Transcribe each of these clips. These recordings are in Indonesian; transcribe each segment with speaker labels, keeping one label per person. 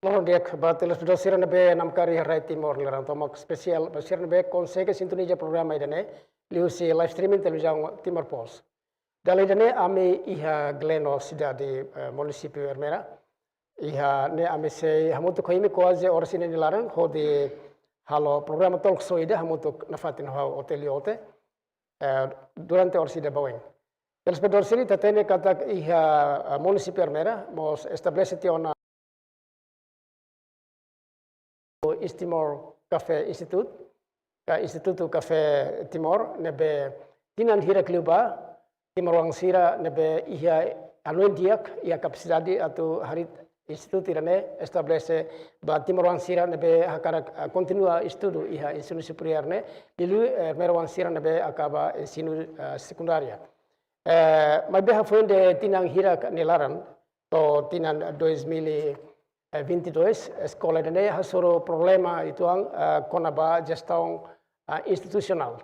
Speaker 1: Loro diak bateles do sirane be nam kari harai timor leran tomak spesial sirane be konsege sintonija programa idane liusi live streaming televisão Timor Pos. Dali idane ame iha Gleno sida di município Ermera. Iha ne ame se hamutu koimi koaze orsine nilaran ho di halo programa talk show ida hamutu nafatin ho hoteliote durante orsida baweng. Telespedor sini tatene katak iha município Ermera mos establece tiona Timor Cafe Institute, Instituto Cafe Timor, nebe tinan hira kliuba, Timor Wangsira nebe iha anuin diak, iha kapasidade atau harit instituto irane establece ba Timor Wangsira nebe hakara continua estudo iha ensino superior ne, dilu Mero Wangsira nebe akaba ensino secundaria. Mas beha foi de tinan hira nilaran, to tinan 2022 sekolah ini hasoro problema itu ang konaba gestão institusional.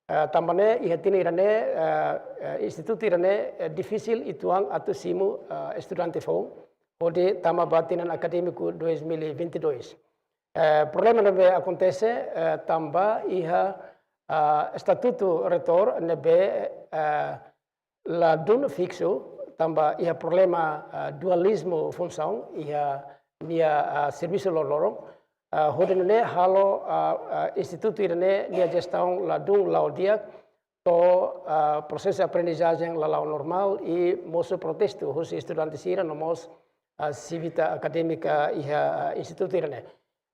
Speaker 1: Tambahnya ihatini irane institut irane difícil itu ang atau simu estudante fong ode tama batinan akademiku 2022. Problema nebe acontece tambah iha estatuto retor nebe la dun fixo tambah iha problema dualismo função iha nia serviço lorong hodene halo instituto irene nia gestão ladung laudia to proses aprendizagem lalau normal e moço protesto os estudantes ira nomos civita acadêmica iha instituto irene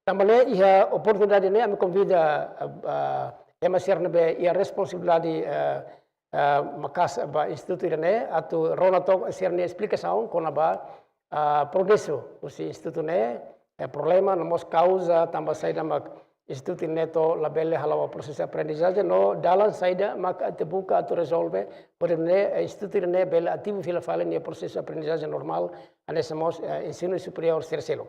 Speaker 1: também iha oportunidade ne me convida emasir nebe ia responsabilidade makas ba instituto irene atau ronato sirne explicação konaba progresso usi instituto ne problema nomos causa tambah saida mak instituto neto labelle halawa proses aprendizagem no dalam saida mak terbuka atau resolve pada ne instituto ne belle ativo fila fala ne proses aprendizagem normal ane samos ensino superior terceiro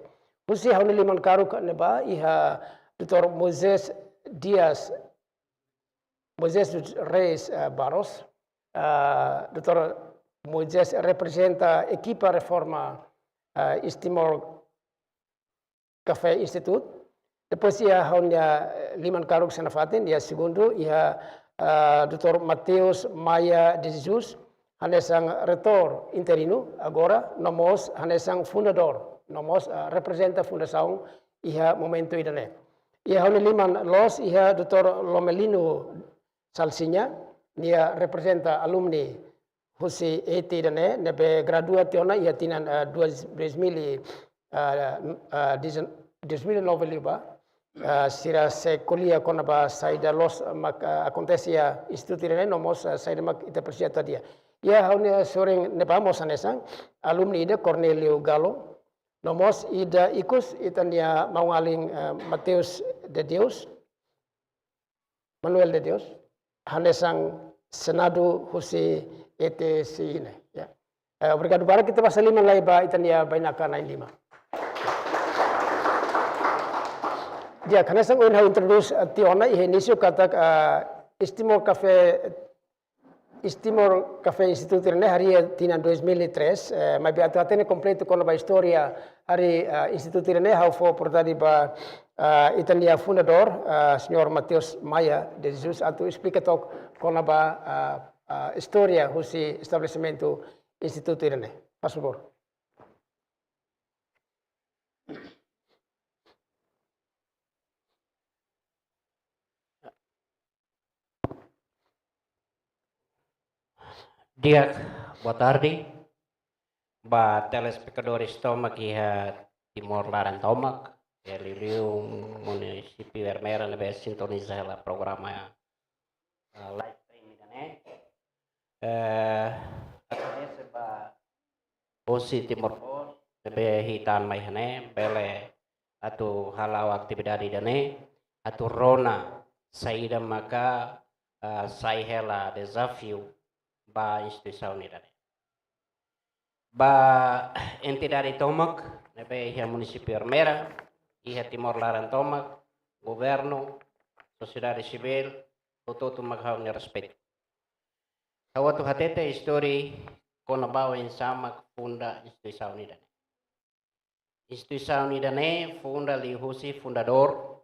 Speaker 1: usi hauni liman karuk ne ba iha Dr. Moisés Reis Barros Dr. Moisés representa equipa reforma Timor Cafe Institute. Depois ia haunya liman karuk senafatin, ia segundo ia Dr. Mateus Maia de Jesus, hanesang retor interino agora nomos hanesang fundador, nomos representa fundação ia momento idane. Ia haunya liman los ia Dr. Lomelino Salsinya, ia representa alumni Husi eti dane nebe graduationa ia tinan 2019 liba sira se kuliah konaba saida los mak akontesia instituto dane nomos saida mak ita persiata dia ia haunia soring neba mosanesang alumni ida Cornelio Galo nomos ida ikus itania maungaling Mateus de Deus Manuel de Deus hanesang senado Husi ETC ini ya. Obrigado para kita pasal lima lai ba itania bainaka 95. Dia karena sang unha introduce tiona ihe inisio katak Timor Cafe Instituto ne hari tinan 2003 mas be atene completo con la historia hari instituto ne how for portadi ba itania fundador senhor Mateus Maia de Jesus atau explicatok con la historia husi estabelecimento instituto irene. Por favor.
Speaker 2: Dia, boa tarde. Ba telespectadores tomak iha Timor Laran tomak, Liu município Ermera lebe sintonizar la programa live streaming ne. Agradece ba Osi Timor Pos lebe hitan mai hane bele atau halau aktividade dane atau rona saída maka sai hela desafio ba instituição ni dane. Ba entidade tomak nebe iha município Ermera iha Timor Laran tomak governo sociedade civil todo maghau ni respeito. Kawatu hatete histori kona bawa yang sama funda instituição ni dane. instituição idane funda li husi fundador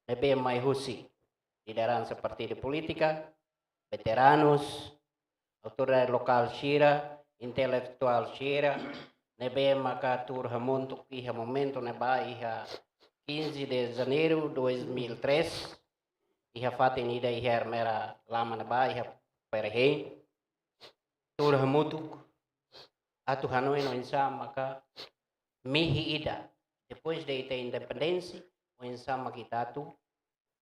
Speaker 2: nebe mai husi liderança partido política veteranos autoridade local Shira intelektual Shira nebe maka tur hamuntu iha momento neba iha 15 de janeiro 2003 iha fatin ida iha mera lama neba iha perhe tur hamutuk atu hanoi no insa maka mihi ida depois de ita independência o insa makita tu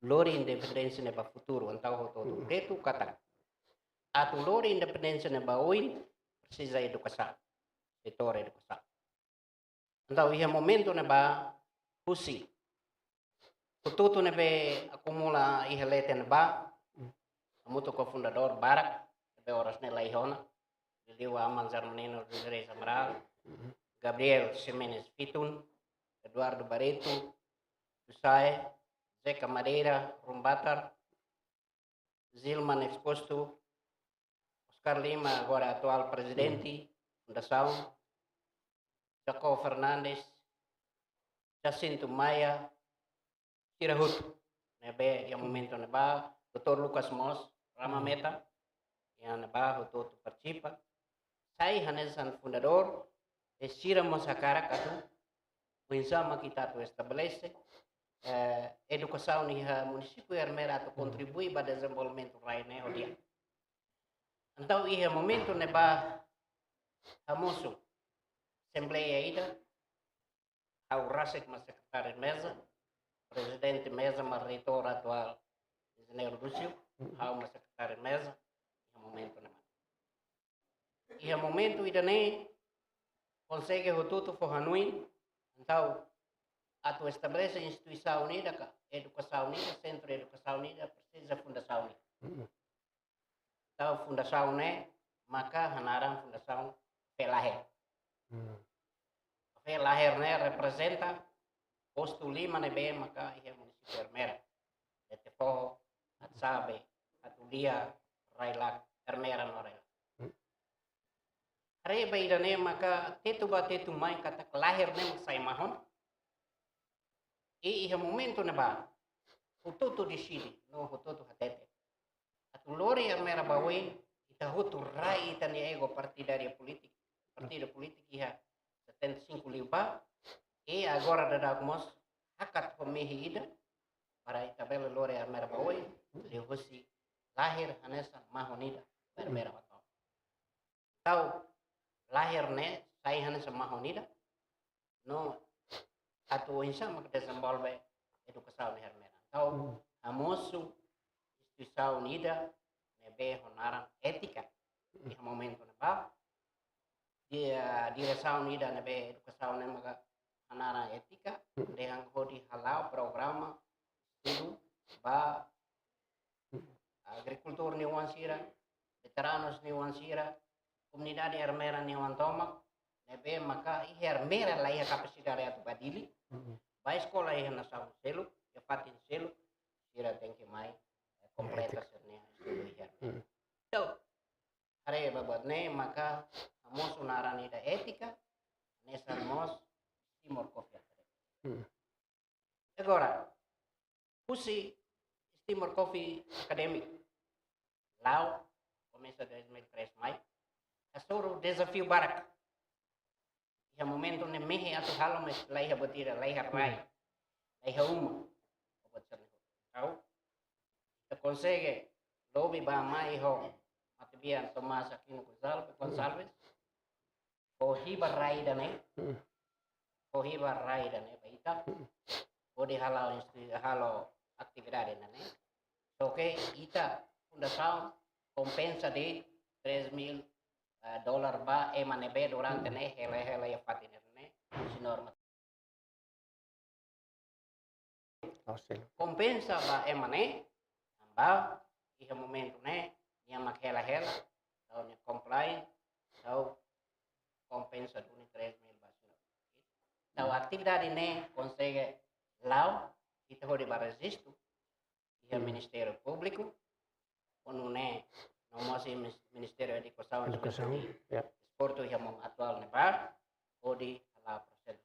Speaker 2: lori independência neba futuro antau hoto preto kata atu lori independência neba oi precisa educação setor educação antau iha momento neba pusi tutu nebe acumula iha lete neba amuto ko fundador barak nebe oras nela ihona Liwa Aman Zarmanino Rizre Samaral Gabriel Ximenes Pitun Eduardo Barreto Usai Zeca Madeira Rumbatar Zilman Exposto Oscar Lima agora atual presidente Fundação Jacob Fernandes Jacinto Maia Tirahut nebe yang momento neba Dr. Lucas Mos Rama Meta yang neba hutu participa Sai hanesan fundador Sira Mosakara katu Winsama kita tu estabelece educação ni município Armera tu contribui para desenvolvimento raine odia. Então iha momento neba hamusu assembleia ida au rasek mas secretário mesa presidente mesa mas reitor atual engenheiro Lúcio au mas secretário mesa iha momento neba iha momento ida ne consegue hututu fohanuin então atu estabelece instituição unida ka educação unida centro de educação unida precisa fundação unida então fundação ne maka hanaran fundação Pelahir Pelahir ne representa posto lima nebe maka ia município Armera etefo atsabe atulia railak Armera no railak Reba idane maka tetu ba tetu mai kata lahir ne sai mahon iha momento na ba hututu di sini no hututu hatete atu lori Armera bawe ita hutu rai ita ni ego partido politik iha 75 liba e agora da mos hakat pemihi ida para ita bela lori Armera bawe li husi lahir hanesa mahonida Armera batau tau lahir ne sai hana sama honida no atu insa mak desenvolve educação ni Armera tau amosu instituição unida nebe honaran etika di momento neba dia direção unida nebe educação ne maka honaran etika dengan hodi halau programa estudo ba agricultor ni wansira veteranos ni wansira comunidade Armera ni wantomak nebe maka ihe Armera la ihe capacidade atu badili ba escola ihe na saun selo ya fatin selo sira tenke mai completa sernia estudo ihe so are babad ne maka amos unarani da etika nesa mos Timor Coffee agora pusi Timor Coffee Academic lau começa 2003 mai Asoro desafio barak. Ia momento ne mehe atu halo mes laiha botira, laiha rai, laiha uma. Obat cernih. Tahu? Kita consegue lobby ba mai ho. Matibian Tomás Aquino Gonçalves. Ohiba rai dane. Ohiba rai dane baita. Odi halo atividade dane. Oke, ita fundação compensa de 3.000 dolar ba emanebe durante ne hele ya fatiner ne sinorma compensa ba emane ba iha momento ne nia makhela hela tau ne comply tau compensa duni 3.000 ba tau atividade ne consegue lau ita hodi ba registro iha Ministério Público onu ne Nomosi Ministério de Educação
Speaker 1: ya.
Speaker 2: Esporte yang atual nebar, odi ala proses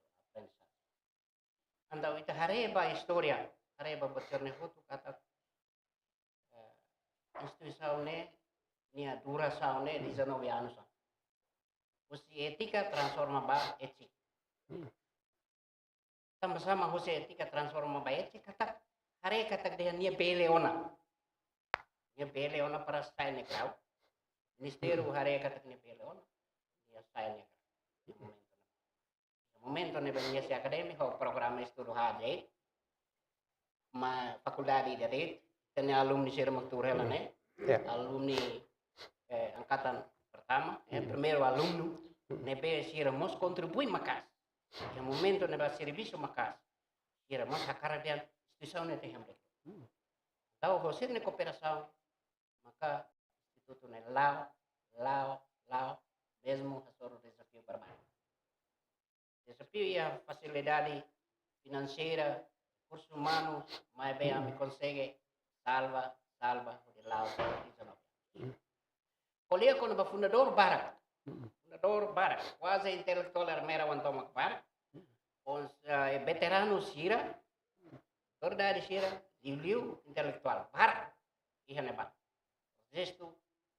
Speaker 2: Antau ita hareba historia, hareba bocerne hutu kata institusaune nia dura saune di zona wianu sa. Usi etika transforma ba etik. Sama-sama husi etika transforma ba etik kata hare kata dia nia bele ona. Nia bele ona para style ne krau. Ministeru hare kata nia bele ona. Nia style ne krau. Momento ne benia si akademi ho programa estudo hade. Ma faculdade de direito, tem alumni ser makturela né? Alumni angkatan pertama, primeiro aluno, nebe sira mos contribui makas. Em momento nebe serviço makas. Sira mos hakara dia instituição ne tem hambre. Tahu hosir ne cooperação, maka instituto ne lao, mesmo hasoro desafio berbalik. Desafio ia facilidade financeira, recursos humanos, mas bem a me consegue salva de lao di zona. Kolia kono ba fundador barak, quase intelektual mera wantomak barak, ons veterano sira, verdade sira, Julio intelektual barak, ihane ba. Gesto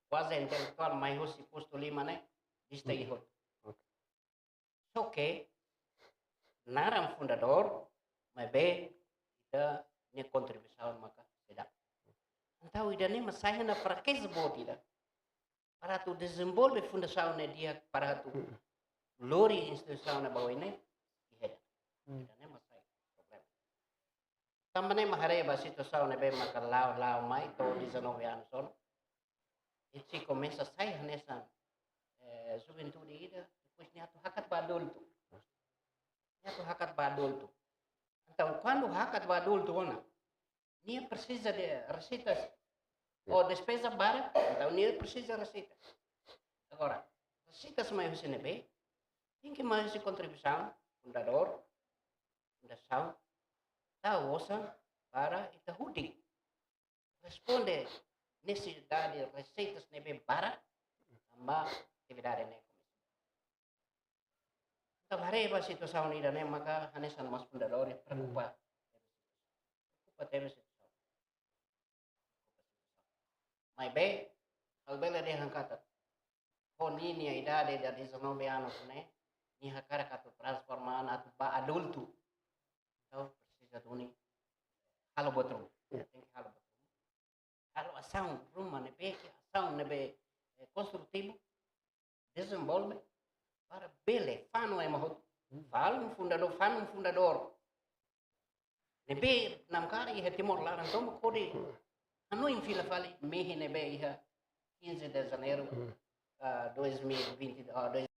Speaker 2: quase intelektual mai hosi posto lima ne, dista ihot. Oke, naram fundador, mas bem ida ne contribuição maka tidak. Então ida ne masaya na para que sebut ida. Para tu desenvolve fundação ne dia para tu lori instituição na bawah ini iheda. Ida ne masaya problem. Tambane mahare ba situação ne be maka lao mai to di zona wian son. Iti começa sai nessa juventude ida depois ne atu hakat badul tu. Ne atu hakat badul tu. Então, quando o hakat do adulto nem precisa de receitas ou despesa barata, então nem precisa de receitas. Agora, receitas mais o CNB, tem que mais de contribuição, fundação, da OSA para Itahudi. Responde necessidade de receitas CNB barata, tambah atividade ne. Então, hareba situação ini dan maka hanesan mas fundador preocupa tebe situação. Mas bem, albela de hankata. Koni a idade da 19 anos, né? Ni hakara katu transformar atu ba adulto. Então, precisa de uni halo botrum. Tem que halo botrum. Halo ação, rumah ne be, ação ne be construtivo, desenvolve para bele fano mahut falo fundador nebe nam kari he timor laran tom kodi anu in fila fali mehi nebe iha 15 de janeiro 2020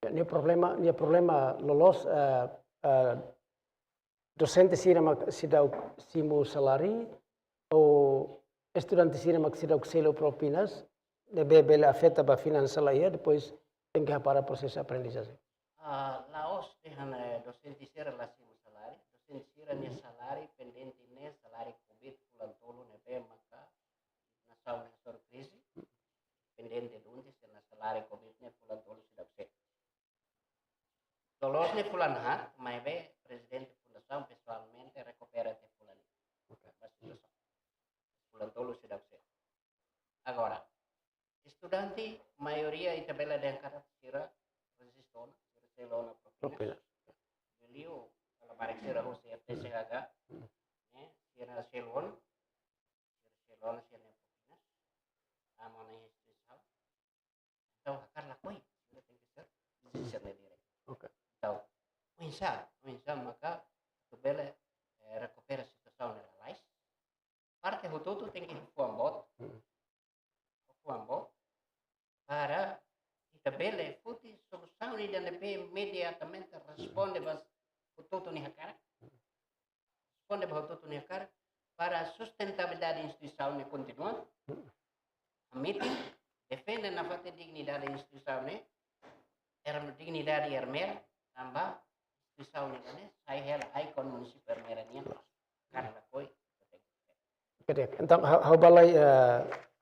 Speaker 1: Ini problema lolos docente sidau simu salari ou estudante sidau selo propinas, bele afeta ba finansial aí, depois tem que para processo aprendizagem.
Speaker 2: Laos dengan docente sira relasi salari, docente sira ne salari pendente ne salari COVID bulan tolu ne be maka na sauna sorpresa pendente dunti na salari COVID ne bulan tolu sudah se. Lolos ne bulan hat, mai be presidente fundação pessoalmente recupera te bulan. Bulan tolu sudah se. Agora, estudante maioria itabela den karat sira resistona selona propina. Beliau kalau barek sira ho se FTCH sira selon sira propina amana instituição. Então akar la koi sira tem que ser sira direct.
Speaker 1: Okay.
Speaker 2: Então, o maka tubele recupera situação na lais. Parte hututu tem que fuambot para kita bele futi solução ni dan DP imediatamente responde bas hututu ni hakar. Responde bas hututu ni hakar para sustentabilidade instituição ni continua. A meeting defende na fate dignidade instituição ni dignidade ermer tambah instituição ni kan sai hela icon municipal ermeranian karena koi.
Speaker 1: Então, how balai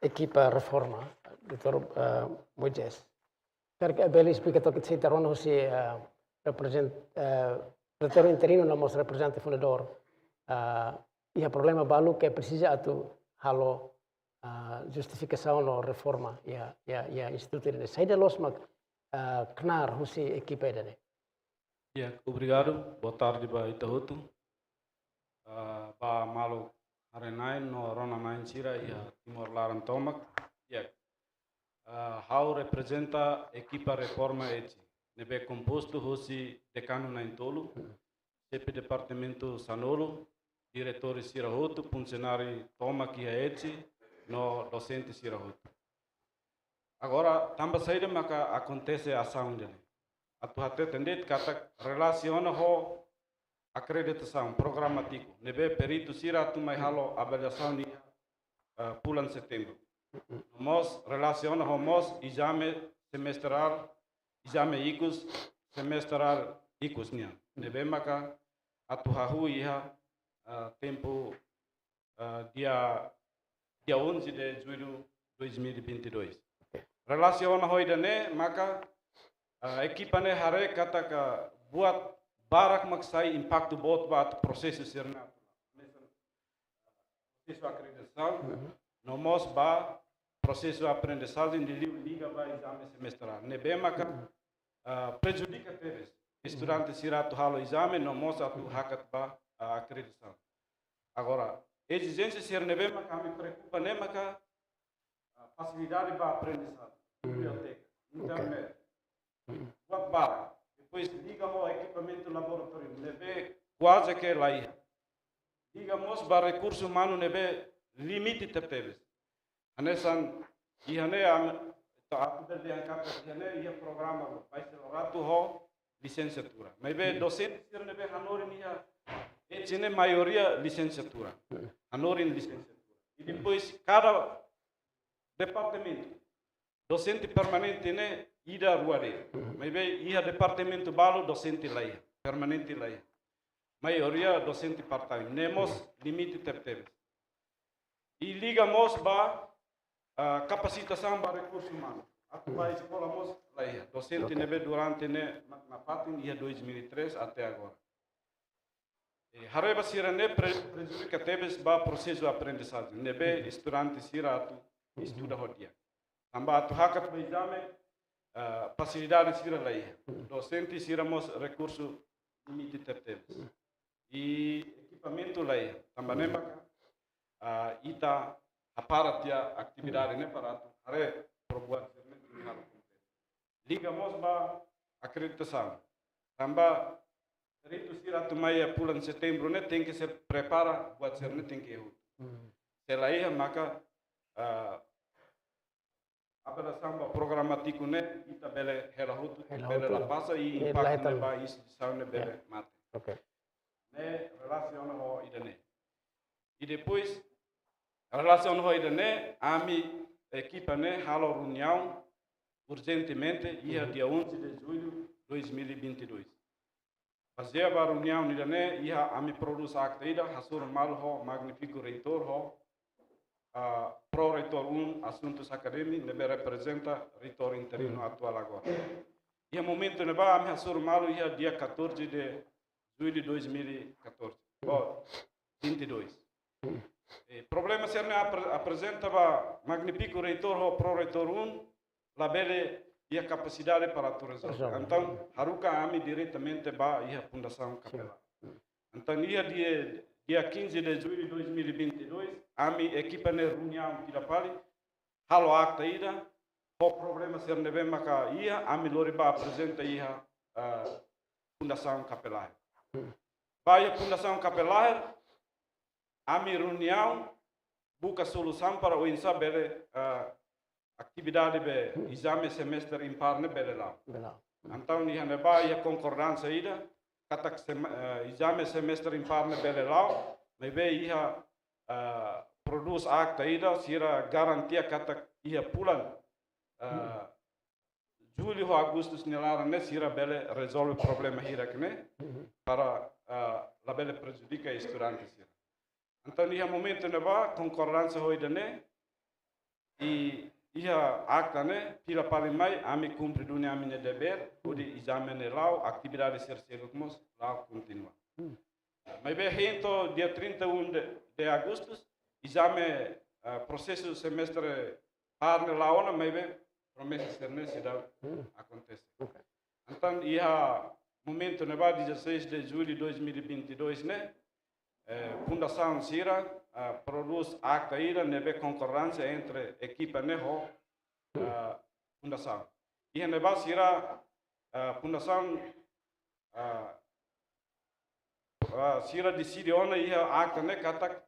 Speaker 1: equipa reforma, Dr. Moisés. Perché beli spiega che si terrono si rettore interino namos representante fundador. Ia problema balu che precisa atu halo justificação no reforma ia instituto ini. Saya los mak knar husi equipa ini.
Speaker 3: Obrigado. Boa tarde ba Itahutu. Ba malu Arenain no Rona Nain Sira ia Timor Laran Tomak. How representa equipa reforma eti. Nebe composto hosi decano Nain Tolu, CP Departamento Sanolo, direttore Sira Hotu, funcionário Tomak ia eti, no docente Sira Hotu. Agora, também saída maka acontece a ação dele. Atu hate tendet kata relaciona ho acreditação programático. Nebe perito Sira tu mai halo avaliação ni bulan setembro. Nós relaciona ho mos exame semestral, exame ikus semestral ikus nia. Nebe maka atu hahu iha tempo dia 11 de julho 2022. Relaciona ho idane maka equipa ne hare kata ka buat barak maksai impacto bot bat processo serna. Processo acreditação, nomos ba processo aprendizagem de liga ba exame semestral. Nebe maka prejudica teves. Estudante siratu halo exame nomos atu hakat ba acreditação. Agora, exigência ser nebe maka me preocupa ne maka facilidade ba aprendizagem. Biblioteca, internet. Buat barak. Depois ligamos ao equipamento laboratório, nebe quase que lá ia. Ligamos para recurso humano, nebe limite tepeves. Anesan, ihane atu berde angkata ihane ia programa vai ser rato ho licenciatura. Nebe docente ser nebe hanorin ia etine maioria licenciatura. Hanorin licenciatura. E depois cada departamento docente permanente ne ida ruare. Maybe ia departamento balo docente lá permanente lá. Maioria docente part-time. Nemos limite tertebes. E ligamos ba capacitação para recursos humanos. Atual escola mos lá docente nebe durante ne na patin ia 2003 até agora. Hareba sira ne prejudica tebes ba processo aprendizagem. Nebe estudante sira atu estuda hodia. Amba atu hakat ba exame facilidade sira lá. Docente siramos recurso limite tertebes. E equipamento lá. Também ita aparatia atividade ne para atu hare probuat serne halo. Ligamos ba acreditação. Tamba perito sira tu mai bulan setembro ne tem que se prepara buat serne tem que eu. Selain maka Apela samba programático né, ita bele helahutu,
Speaker 1: Helahutu.
Speaker 3: bele la passa e
Speaker 1: E
Speaker 3: impacto
Speaker 1: lahetan.
Speaker 3: né ba instituição né bele mate.
Speaker 1: Okay.
Speaker 3: Né, relaciona ho ida né. E depois, relaciona ho ida né, ami equipa né, halo reunião urgentemente, ia dia 11 de julho de 2022. Fazia a reunião ida né, ia ami produz acta ida, hasur mal ho, magnifico reitor ho, Pro-reitor 1, assuntos acadêmicos, nebe representa reitor interino atual agora. E o momento nebe a minha surmalo ia dia 14 de julho de 2014, ou 22. Problema ser apresentava magnífico reitor ou pro-reitor 1, labele ia capacidade para tu resolver. Então, haruka ami diretamente ba ia fundação capela. Então, dia 15 de julho de 2022, a minha equipa na reunião que pali, halo acta ida, o problema ser neve maka ia, a minha loriba apresenta ia fundação capelar. Vai a fundação capelar, a minha reunião busca solução para o insabele atividade be exame semestre impar ne bele lá. Então, ia neba ia concordância ida, katak exame semestre impar ne bele lá, mebe ia produz acta ida, sira garantia katak ia pulan julho ou agosto nelara ne sira bele resolve problema hirak ne para la bele prejudica estudantes sira. Então, ia momento neba concordância hoida ne e ia acta ne pila paling mai ami cumpre dunia ami deber udi exame ne lau atividade ser segmos lau continua. Mas bem rento dia 31 de agosto exame processo semestre par ne lau na mas bem promessa ser ne se dá acontece. Então ia momento ne ba 16 de julho de 2022 ne fundação Sira produz acta ida nebe concorrência entre equipa neho fundação. E neba Sira fundação Sira decide ona ia acta ne katak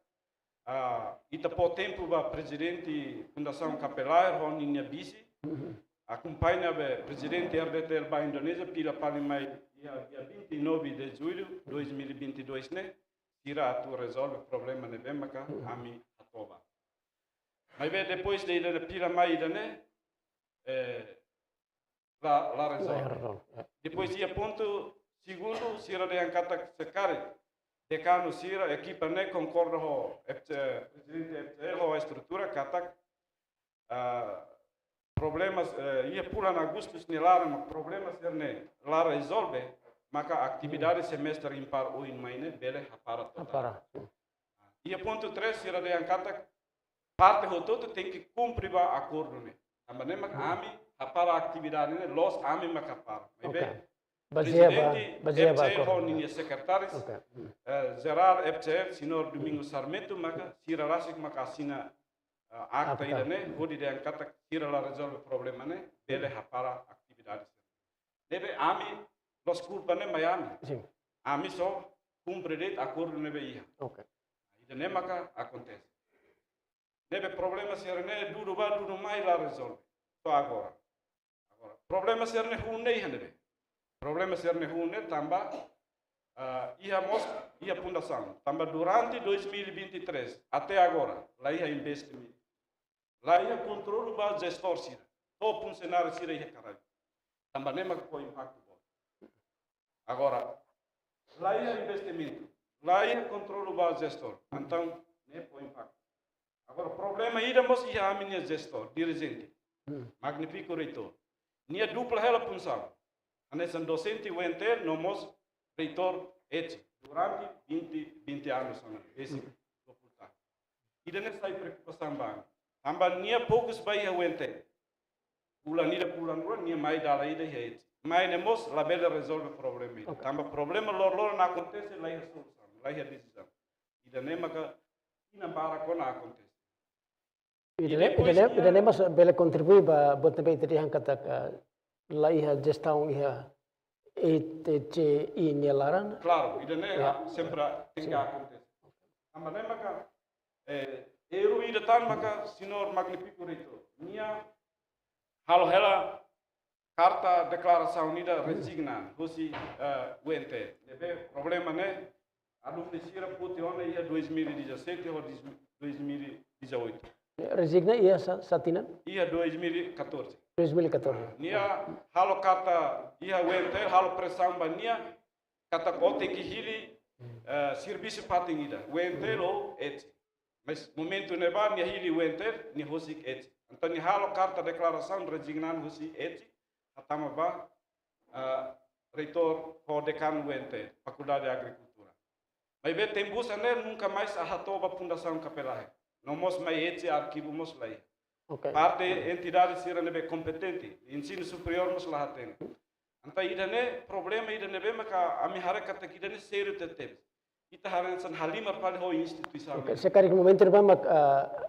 Speaker 3: ita po tempo ba presidente fundação capelar ho ninha bisi acompanha be presidente RDTL ba Indonésia pila paling mai dia 29 de julho 2022 ne Sira tu resolve o problema ne bemaka ami atoba. Mas bem depois de ir pila mai ida ne la resolve. Depois ia ponto segundo Sira de angkata sekare decano Sira equipa ne concorda ho presidente FCL ho estrutura katak problemas ia pulan Agustus ne lara problemas ne la resolve maka atividade semestre impar o in maine bele hapara total. Ia ponto 3 sira de angkata parte ho todo tem que cumprir ba acordo ne. Também maka ami hapara atividade ne los ami maka para. Presidente FCL ho ninha secretaris Gerard FCL senhor Domingo Sarmento maka sira rasik maka assina acta ida ne hodi de angkata sira la resolve problema ne bele hapara atividade. Deve ami los culpa ne Miami.
Speaker 1: Sim.
Speaker 3: Ami só cumpre acordo ne beia.
Speaker 1: Okay.
Speaker 3: Ida ne maka acontece. Nebe problema ser ne duro mai la resolve. Só agora. Problema ser ne hunei hanebe. Problema ser ne hunei tamba ia fundação. Tamba durante 2023 até agora, lá ia investimento. Lá ia controle ba gestor sira. Todo funcionário sira ia caralho. Tamba ne maka ko impacto. Agora, lá é investimento, lá é controle do gestor, então, né, põe impacto. Agora, o problema é que a minha gestor, dirigente, magnífico reitor, nia dupla ela função, a nessa docente o enter, nomos reitor durante 20 anos, esse ocultar. E daí nessa preocupação bang, amba nia poucos vai o enter, pulan nia mais dala ida é mas nemos la bela resolve o problema. Tamba problema lor não acontece lá é solução, lá é decisão. E da nema que ina para com acontece.
Speaker 1: E da nema bela contribui para botar bem teri angkata lá é gestão ETC nyalaran.
Speaker 3: Claro, e da nema sempre tem que acontecer. Tamba nema que eru ida tan maka senhor magnífico reitor. Nia halo hela carta declaração unida resignan husi UNT. Deve problema né alumni sira puti ona ia 2017 ou 2018.
Speaker 1: Resigna ia satinan
Speaker 3: Ia 2014.
Speaker 1: 2014.
Speaker 3: Nia halo carta ia UNT halo pressão bania kata kote ki hili serviço patingida. UNT lo et. Mas momento neba nia hili UNT ni hosik et. Então ni halo carta declaração resignan husi et. Atama ba reitor ho dekan UNT, Faculdade de Agricultura. Mas be tembus ane nunca mais a hatoba fundação capelahe. Não mos mais eti arquivo mos lai.
Speaker 1: Okay.
Speaker 3: Parte entidade sira nebe competente, ensino superior mos lah tem. Anta idane problema idane be maka ami harakat idane seru tetep. Ita haran san halimar pali ho instituição.
Speaker 1: Okay. Sekarang momento ni bang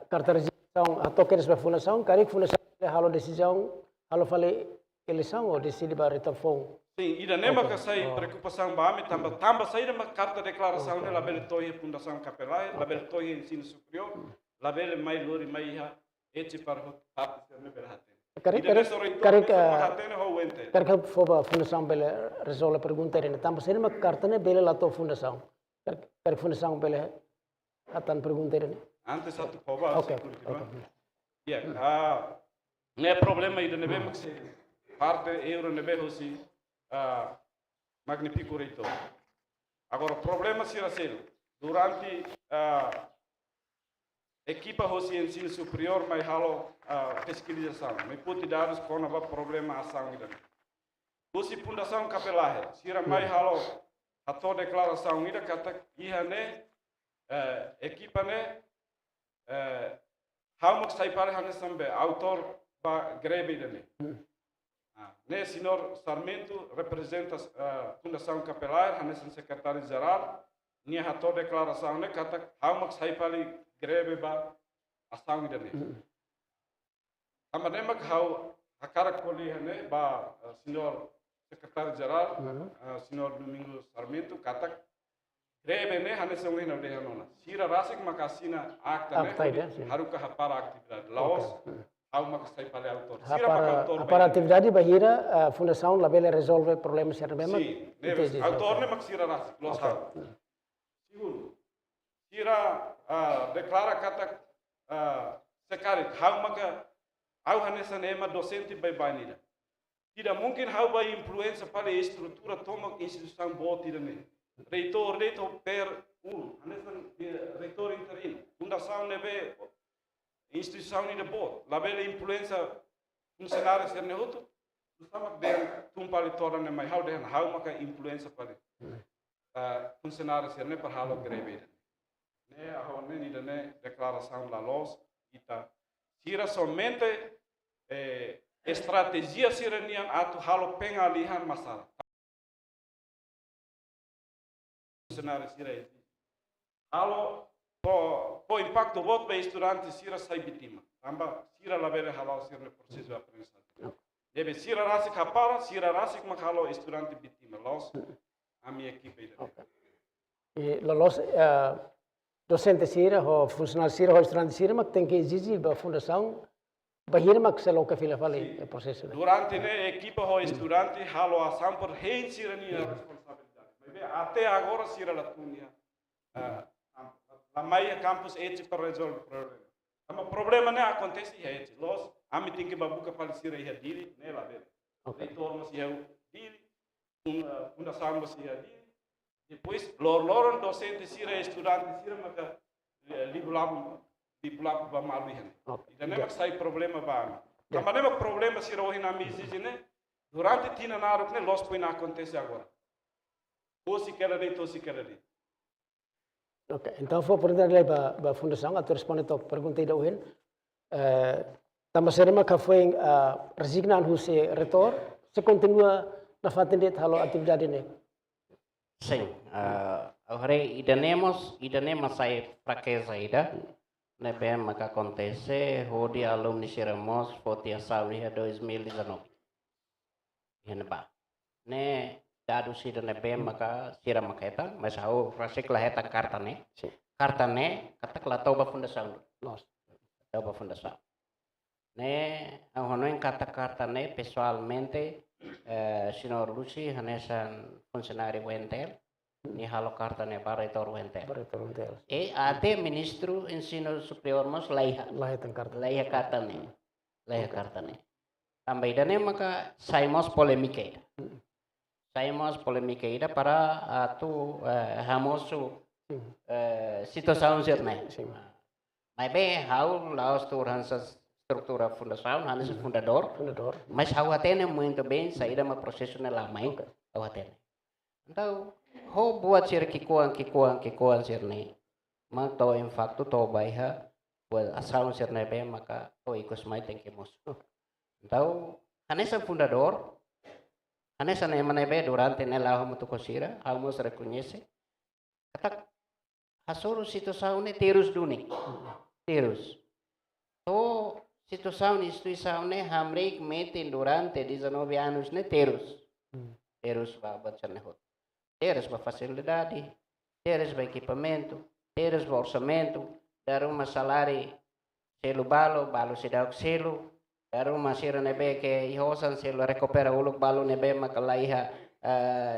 Speaker 1: carta resignação atau keres ba fundação, karik fundação halo decisão, halo fale eleição ou decide ba retelefon.
Speaker 3: Sim, idane maka sai preocupação ba ami tamba sai da carta declaração de label toye fundação capelai, label toye ensino superior, label mai lori mai ha eti para parte ser ne berhate.
Speaker 1: Karik foba fundação bele resolve pergunta ini. Tamba sai ma carta ne bele lato fundação. Karik fundação bele atan pergunta ini.
Speaker 3: Antes satu foba.
Speaker 1: Okay.
Speaker 3: Ya, ne problema idane be mak parte euro ne be hosi magnifico reitor. Agora, o problema será ser, durante equipa hosi ensino superior, mas halo pesquisização, mas pode dar os conava problema ação ida. Hosi fundação capelahe, sira mais halo ato declaração ida kata ihane equipa ne hamak sai pare hane sambe autor ba greve ida ne. Ne senhor Sarmento representa a Fundação Capelar, hane secretário-geral, nia hato declaração ne kata hamak sai pali greve ba ação ida ne. Amanemak hau hakarak koli hane ba senhor secretário-geral, senhor Domingos Sarmento kata greve ne hane sungui na de hanona. Sira rasik makasina akta ne haruka hapara atividade. Laos
Speaker 1: para atividade bahira fundação labele resolve problemas ser mesmo.
Speaker 3: Sim, autor ne maksira ras los ha. Segundo, sira declara kata sekali how maka au hanesa nema docente by banida. Tidak mungkin how by influência para estrutura toma instituição boa tidak ne. Reitor per hanesa reitor interino. Fundação nebe instituição ni debot, label influência funcionário ser nehutu, sama den tumpali toran ne mai how den how maka influência pali funcionário ser ne par halo greve ne a ne ni ne declaração la los ita sira somente estratégia siranian atu halo pengalihan masalah funcionário sira halo po impacto voto be estudante sira sai bitima. Amba sira la bere halal sira ne processo de aprendizagem. Deve sira rasik hapara, sira rasik makalo estudante bitima. Los a minha equipe ida.
Speaker 1: E los docente sira ho funcionário sira ho estudante sira mak tem que exigir ba fundação bahir mak se loka fila fali processo.
Speaker 3: Durante ne equipe ho estudante halo ação por hein sira ni responsabilidade. Mas até agora sira la tunia. A maioria campus eti para resolver o problema. Mas o problema não acontece é eti. Los ami tem que babuca para ser aí dele, né lá dele. Reitor mas é dele, fundação mas é dele. Depois lor docente sira estudante sira maka libulab ba malu hen. Ida nem mak sai problema ba. Mas nem mak problema sira o hina misi né. Durante tina naruk né los põe acontece agora. Ou se quer reitor se quer reitor.
Speaker 1: Ok, então vou perguntar-lhe para a fundação, a responder a pergunta da UEN. Também será que foi resignar o seu retor, se continua na fatendit halo atividade ini?
Speaker 2: Sim, agora idanemos sai fraqueza ida, né bem maka acontece, hodi alumni seremos foti asal ni 2019. Ini ba, né dadu sida ne bem maka sira maketa, mas hau rasik lah eta kartane kata kala tauba fundação nos tauba fundação né ahonoin kata-kata né pessoalmente senhor Lucy hanesan funcionário Wentel ni halo karta né para reitor Wentel
Speaker 1: Betul betul.
Speaker 2: e até ministro ensino superior mas laiha
Speaker 1: Lah itu kartu.
Speaker 2: laiha karta né também dane maka saimos polemike saimos polemike ida para atu hamosu situação né
Speaker 1: Sim.
Speaker 2: mas bem how laos tu hansa estrutura fundação hansa fundador
Speaker 1: Fundador.
Speaker 2: mas how atene muito bem saída uma processo na lamai how atene então ho buat sir kikuan sir ne mak to in facto to baiha buat asal sir ne be maka to ikut mai tengkemos então hanesa fundador hanesa ne manebe durante nela ho tu kosira almos reconhece kata hasoro situação ne terus duni terus to situação instituição ne hamrik metin durante 19 anos ne terus babat ne hot terus ba facilidade terus ba equipamento terus ba orçamento dar uma salário selo balo sedau selo dar uma sira nebe que ihosan selo recupera uluk balo nebe makalaiha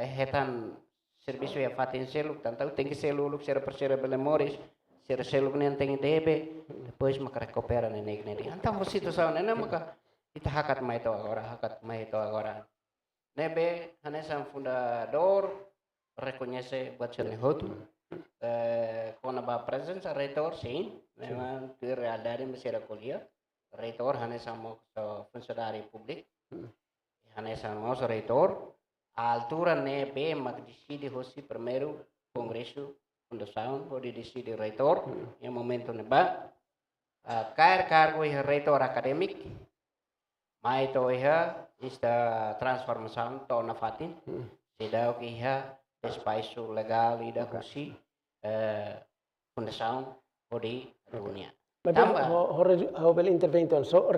Speaker 2: hetan serviço ya fatin selo tantau tem que selo uluk sira persira belemoris sira selo nem tem debe depois maka recupera nenek então a situação nena maka kita hakat mai to agora nebe hanesan fundador reconhece buat hotu com a presença reitor sim memang dari mesira kuliah reitor hanesan mau funcionário público hanesan mau reitor a altura nebe mak decide hosi primeiro congresso fundação onde decide reitor em momento neba cair cargo e reitor acadêmico mai to esta transformação to na fatin sedau que espaço legal e da kursi fundação odi dunia.
Speaker 1: Tambah ho bel intervention so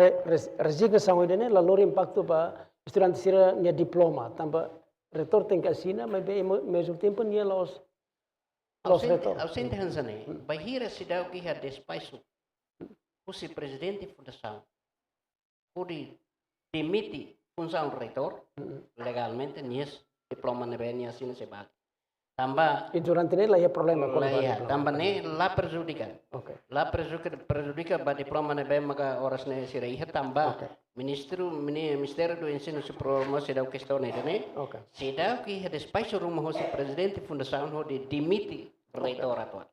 Speaker 1: resignação ide ne lalor impacto pa estudante sira nia diploma tambah retor tem casina mas be mesmo tempo nia los retor.
Speaker 2: Ausente hansane bahira sedau que espaço kursi presidente fundação odi dimiti função reitor legalmente nias diploma ne benia sini sebag tambah
Speaker 1: E durante ne lah ya problema con
Speaker 2: tambah ne la perjudica
Speaker 1: okay.
Speaker 2: la perjudica ba diploma ne be maka oras ne siraiha tambah ministro do ensino superior mo sedau questone ne
Speaker 1: Okay.
Speaker 2: sedau que despacho rumo ho si presidente fundação ho de dimiti reitor atual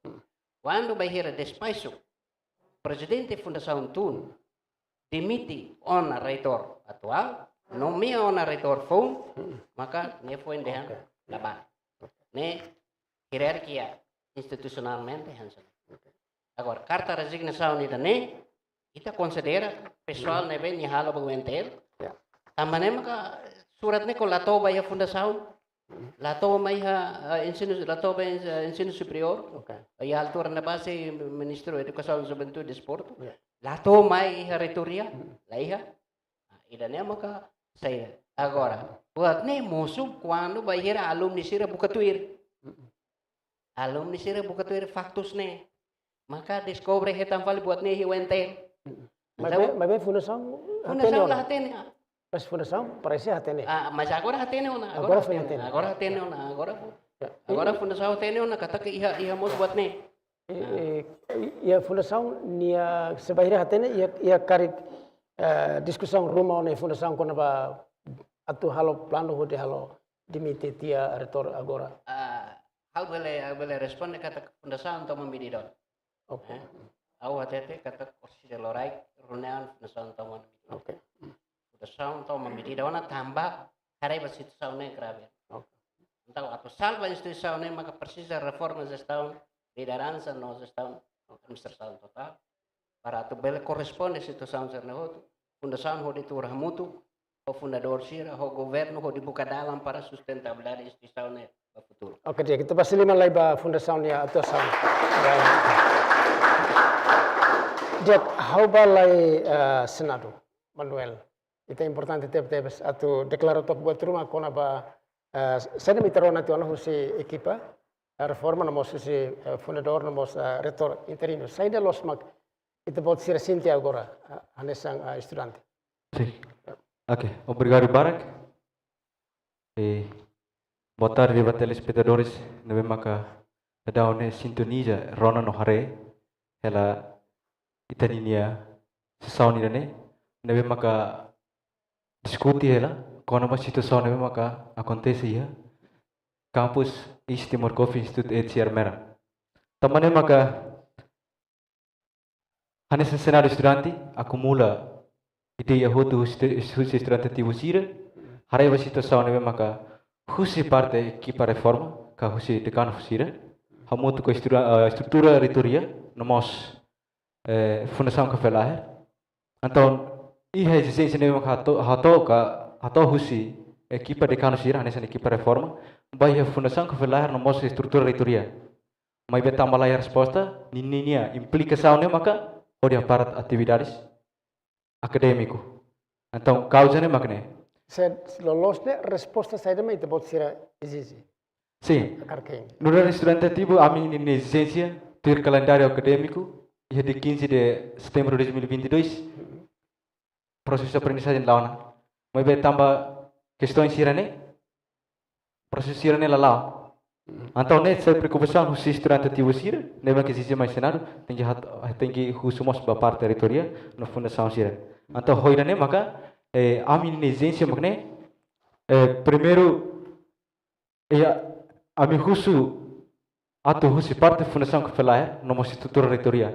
Speaker 2: quando vai hira despacho presidente fundação tun dimiti on reitor atual nomia on reitor phone maka ne foi dehan laban ne hierarquia institucionalmente hansen agora carta resignação ni ne kita considera pessoal ne ben halo baguentel tambane maka surat ne ko lato ba ya fundação lato mai ha ensino superior ya altura na base ministro educação juventude desporto lato mai ha reitoria laiha ida ne maka saya agora buat ne musuh quando vai hira alumni sira bukatuir factus ne maka descobre hetan vale buat ne hiwentel
Speaker 1: Mas fundação
Speaker 2: lah hatene
Speaker 1: mas fundação parece hatene
Speaker 2: mas agora hatene ona agora fundação hatene ona kata ke iha mos buat ne
Speaker 1: ia fundação nia sebaira hatene ia cari discussão rumah ne fundação quando ba atu halo plano hode halo dimite tia retor agora
Speaker 2: hal boleh respon kata fundação to membididon
Speaker 1: okay
Speaker 2: au hatete kata kursi de lorai runean fundação to
Speaker 1: okay
Speaker 2: fundação to membididon tambah hari instituição ne grave então atau salva instituição ne maka precisa reforma gestão liderança no gestão administração total para tu bele corresponde situação cernehotu fundação hode tu rahmutu o fundador sira o governo ho dibuka dalam para sustentabilidade instituição ne futuro.
Speaker 1: Oke dia kita pasti lima lagi ba fundação ya atau sam. Dia how balai senado Manuel. Itu importante tebes atau deklarator buat rumah kona ba saya miterona tu anu si equipa reforma nomos si fundador nomos retor interino. Saya dah los mak Itu pode ser assim agora, a nesang estudante.
Speaker 4: Sim. Ok, obrigado, Barak. E boa tarde para telespectadores. Nebe maka daone sintonia Rona no hare ela itaninia sauni dane. Nebe maka diskuti ela kono mas situação nebe maka acontece ia campus East Timor Coffee Institute HCR Mera. Tamane maka hanes cenário estudante acumula ideia hotu estudante tibu sira haraiba situação nebe maka husi parte equipa reforma ka husi dekan husira hamutu ko estrutura retoria nomos fundação ka felaher então iha existência nebe maka hato husi equipa dekan husira hanes equipa reforma baia fundação ka felaher nomos estrutura retoria mai betamba lá a resposta ninia implicação nebe maka odi aparat atividades acadêmico. Então, causa é magné.
Speaker 1: Se lolosne resposta saída mas itu pode ser exige.
Speaker 4: Sim.
Speaker 1: Carquém.
Speaker 4: No ano estudantativo, a minha exigência ter calendário acadêmico é de 15 de setembro de 2022. Processo de aprendizagem lá. Mas vai também questões sirane. Processo sirane lá. Então, nessa preocupação, o estudantativo sira, lembra que existe mais cenário, tem que usamos a parte territorial na fundação sira. Então, hoje maka a minha exigência magné primeiro a minha uso atu usi parte fundação que fala no nossa estrutura reitorial,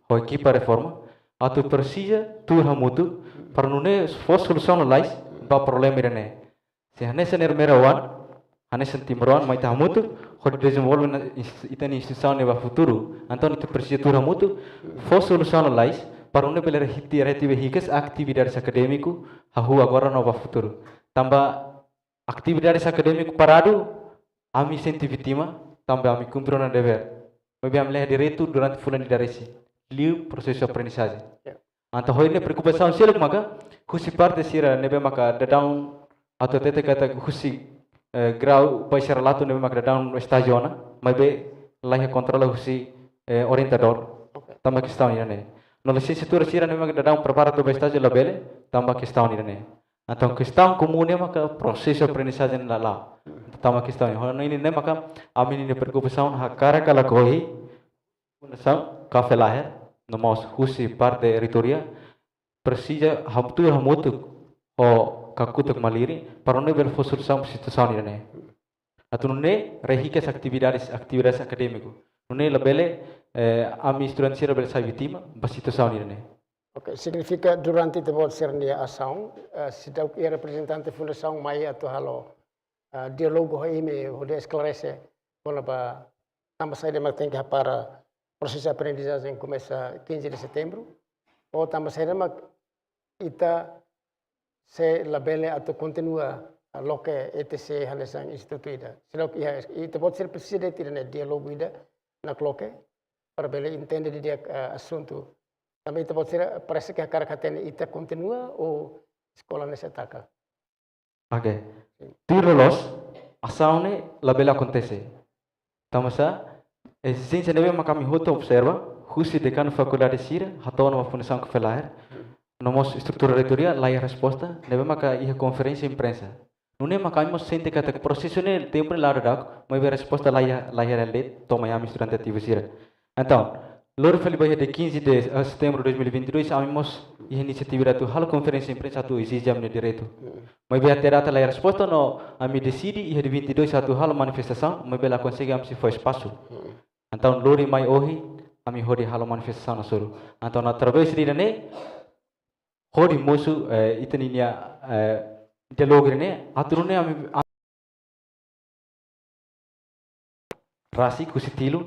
Speaker 4: a equipa reforma, atu precisa turha mutu para não é fosse solução lá para problema irene. Se a nessa nermerawan Hanes Timoran mai tahu mutu, hod desenvolve na itani instituição neva futuro. Então itu precisa turha mutu, for solução lais para une beler hiti retive hikes atividades acadêmico hahu agora nova futuro. Tamba atividades acadêmico parado, ami senti vítima, tamba ami cumprir na dever. Mas ami leh direito durante fulan daresi, liu processo aprendizagem. Então hoje ne preocupação seluk maka, husi parte sira nebe maka dadang atau tete kata husi grau paisar lato nebe mak down estagiona mas be laia controla husi orientador tamba questão irane no licenciatura sira nebe mak down preparato be estágio labele tamba questão irane então questão comum é maka processo aprendizagem lá tamba questão hono ini ne maka amin ini preocupação hakara kala koi fundação kafelaher nomos husi parte retoria precisa hamtu hamutu o kakutuk maliri para não ver solução situação irane atu nune rehikes atividades acadêmico nune labele ami estudante sira bel sai vítima ba situação irane.
Speaker 1: Ok, significa durante itu pode ser nia ação sidau e representante fundação mai atau halo diálogo ini hode esclarece quando ba tambah saída mas tem que para processo de aprendizagem começa 15 de setembro ou tambah saída mas ita se labele atau continua loke etc hanesang instituto ida. Silok ia itu pode ser precisa de né diálogo ida na loke para bele entende de dia assunto. Também itu pode ser parece que a cara katene ita continua ou escola nessa taca.
Speaker 4: Ok. Tirolos asaune labele acontece. Tamasa existência nebe makami hoto observa husi dekan faculdade sira hatona uma fundação que felaher nomos estrutura reitorial lá a resposta nebe maka ia conferência imprensa nune maka imos sente kata processo ne tempo lá dak mas a resposta lá a realidade toma a estudante ativo sira então lor fali bahia de 15 de setembro de 2022 amimos iniciativa tu hal conferência imprensa tu exige amne direito mas bem até data lá a resposta no ami decide ia de 22 satu hal manifestação mas bela consegue am se foi espaço então lori mai ohi ami hodi hal manifestação na suru então através de ne hodi musu itaninya dialog ne aturune ami rasi kusitilu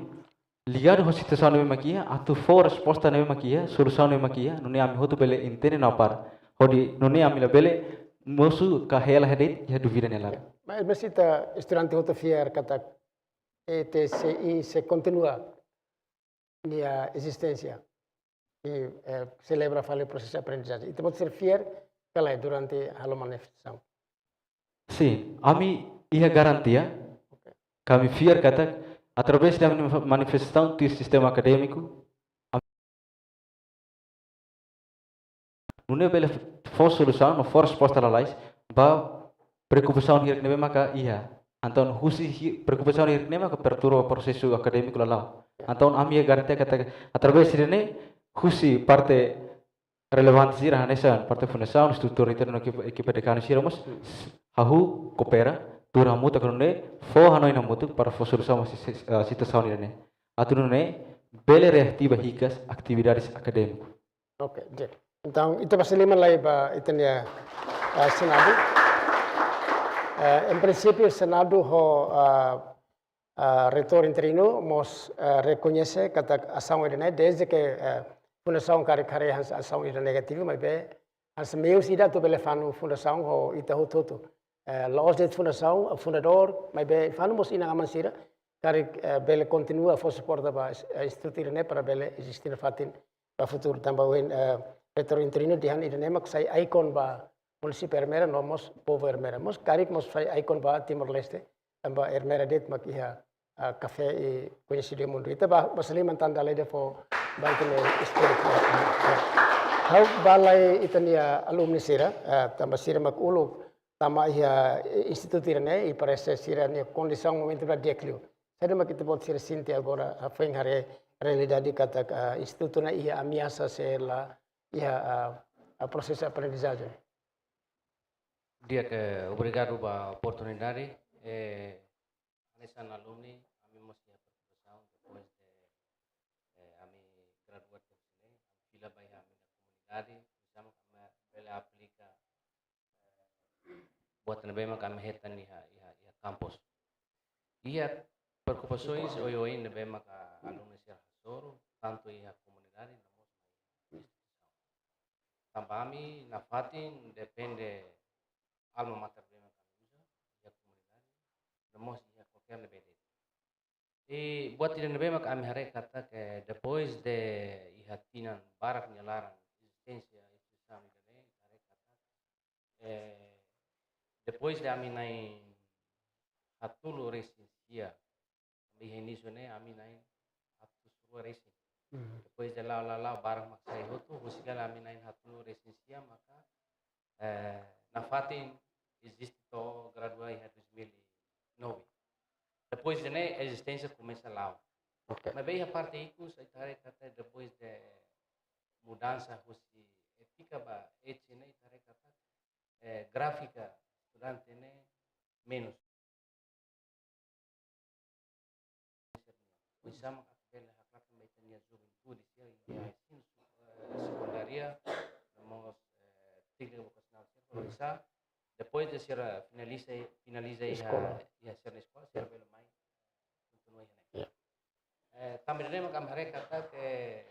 Speaker 4: ligado ho situação nebe makia atu for resposta nebe makia solução nebe makia nune ami hotu bele intene na par hodi nune ami la bele musu ka hela hedit ya duvira nela
Speaker 1: Mas ita estudante hotu fier kata ETCI se continua nia existência e celebra fale processo de aprendizagem. Itu pode ser fier kala durante a manifestação.
Speaker 4: Sim, ami ia garantia kami fier kata através da manifestação do sistema acadêmico Nune bele for solução, no for resposta lá lais, ba preocupação hier nebe maka iya. Anton husi preocupação hier nebe maka perturba processo acadêmico lá. Anton ami garante kata através dene husi parte relevante sira nessa parte fundação estrutura interna que pede kan sira mas hahu coopera tura muta kanune fo hanoi na mutu para for solução situação ini. Atunune bele reativa hicas atividades acadêmicas.
Speaker 1: Oke, jadi. Então, itu pasal lima lagi ba itu ya Senado. Em princípio, Senado ho reitor interino mos reconhece kata ação irene desde que fundação kare hans ação irene negativo, mas be hans meu sida tu bele fanu fundação ho ita ho toto. Laos de fundação, o fundador, mas be fanu mos ina aman sira kare bele continua a suporta ba instituto irene para bele existir fatin ba futuro também reitor interino dihan irene mak sai icon ba polisi permera nomos povo ermera mos karik mos sai icon ba Timor Leste amba ermera det mak iha café e conhecido mundo itu bah basaliman tanda lede fo bankin spirit how balai itania alumni sira tamba sira mak ulu tama iha instituto irene e parece sira ni condição momento da declio sada mak itu bot sira sinti agora afeng hare realidade kata instituto na iha ameaça ser lá iha processo de aprendizagem.
Speaker 2: Dia que obrigado pela oportunidade. Nessa alumni, a mim mos tinha preocupação depois de a mim graduar de sini, fila baik a minha comunidade, sama kami bela aplika buat nabe mak kami hetan iha kampus. Ia preocupações oi nabe mak alumni sir hasoro, tanto iha comunidade namos tambah kami nafatin depende alma mater bema kami usa iha comunidade, namos qualquer lebede. E buat tidak lebih mak kami hari kata ke depois de ihatinan barak nyalaran existência instituição ini hari kata depois de kami naik hatulu residencia kami ini sone kami naik hatu suruh resi depois de la barak mak saya itu musikal kami naik hatulu residencia maka nafatin existe to gradua iha 2009. Depois de a existência começa lá.
Speaker 1: Okay.
Speaker 2: Mas bem a parte isso, a gente kata depois de mudança, você fica ba, etne, a kata gráfica, estudante ne menos. Usama akbel haklat meitania juventude, ensino secundária, nós técnica vocacional, bisa depois de ser finaliza ia ser na escola, ser pelo mais continua aí. Também lembro que a mulher kata que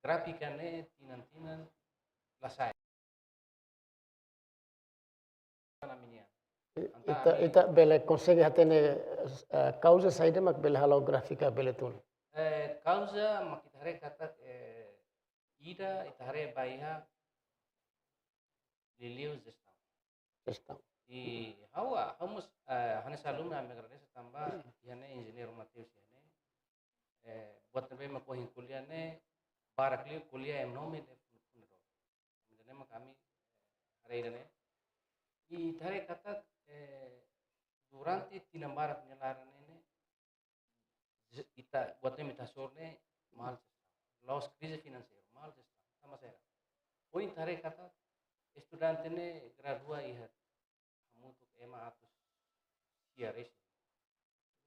Speaker 2: gráfica né tinan lasai. Na minha.
Speaker 1: Ita bele consegue atene causa saída mak bele halográfica bele tun.
Speaker 2: Causa mak kita hari kata ida ita hari baiha lilius
Speaker 1: Questão.
Speaker 2: E vamos hanes alumni amegrades tambah iane engineer Mateus iane buat nabe makohin kuliah ne barakli kuliah em nome de fundador. Kemudian kami hari ini i tare kata durante tinambarak nyalaran ini kita buatnya mita sorne mal los krisis finansier mal sama saya. Poin tare kata estudante ne gradua iha untuk ema atus siares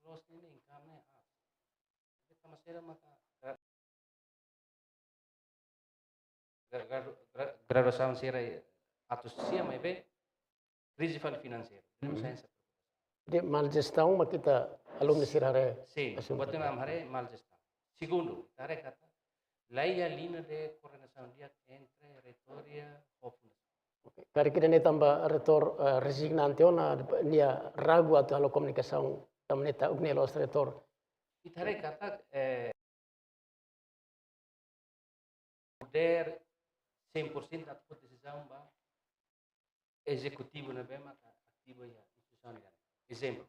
Speaker 2: los ne income ne kita masih maka graduação sira atus sia mai be crise finansier saya
Speaker 1: De mal gestão mak kita alumni sirare.
Speaker 2: sim buatnya am hare mal gestão segundo tare kata laia linha de coordenação dia entre reitoria e
Speaker 1: Kari kita ni tambah retor resignante ona nia ragu atau halo komunikasi tamneta ugne los retor.
Speaker 2: Itare kata poder 100% atau decisão ba executivo na bema ativo ya instituição ni. Exemplo.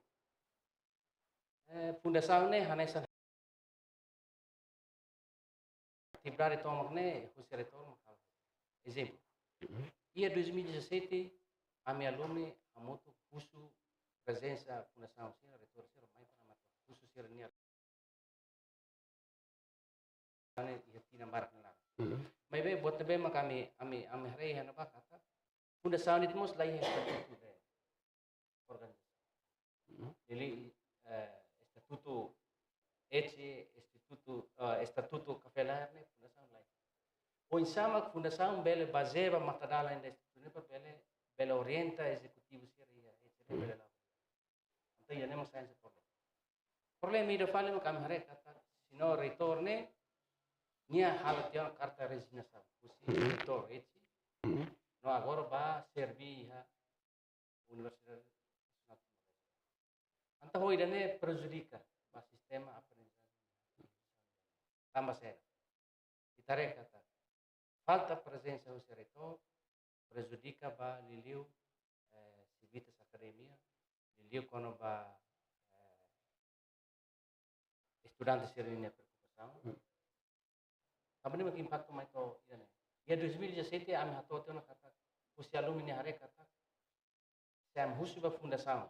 Speaker 2: Fundação ne hanesa atividade tomak ne husi retor makal. Exemplo. Ia 2017 kami alumni amoto curso presença fundação sira retor sira mai para mata curso sira nia ane ia tina barak na mai be buat be ma kami ami hari hana ba kata fundação itu mos lai estatuto de organização ele estatuto esse estatuto cafelar ne fundação lai o insama fundação bele bazeba matadala ainda estatuto bele orienta executivo sira ia bele lá então ia nem mais problema itu fale ma kami hari kata sino retorne nia halat yang karta resignação usi retor esse no agora ba servir a universidade anta hoi dane prejudica ba sistema aprendizagem tambah sério itare kata falta presença do retor prejudica ba liliu civitas academia liliu kono ba estudantes serina preocupação também não impacto mais to ia 2017 ami hatote na kata usia alumni hare kata sam husiba fundação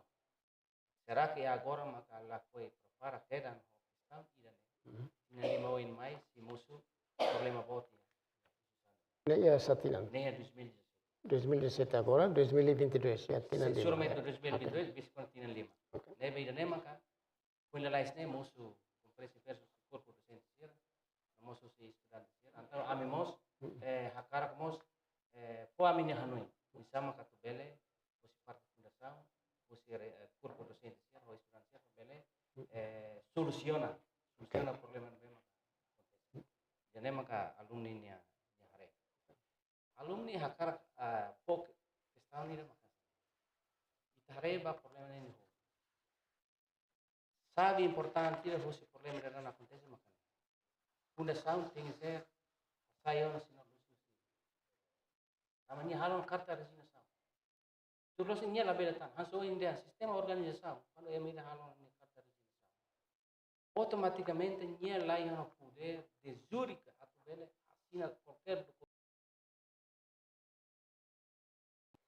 Speaker 2: será que agora maka la foi para kedan hospital ida ne mau in mais si musu problema boti
Speaker 1: Ne ya satinan.
Speaker 2: ne
Speaker 1: 2017 agora, 2022 ya tinan
Speaker 2: se
Speaker 1: lima.
Speaker 2: suramente 2022 bis continen lima ne be ida ne maka pula lais ne musu compresi versus corpo docente sira musu si estudante sira antara ami mos hakarak mos po amini hanoi sama katu bele usi parte fundação usi corpo docente sira o estudante sira bele soluciona problema no bema jane maka alumni nia hare alumni hakarak pok estão ni maka itare ba problema ni sabe importante o usi problema que não acontece maka fundação tem que ser saya na sinor namanya halon karta resignação terus ini lah beda tan haso india sistema organização quando é mira halon ni karta resignação automaticamente nia lá ia no poder de júrica atau bele assina qualquer documento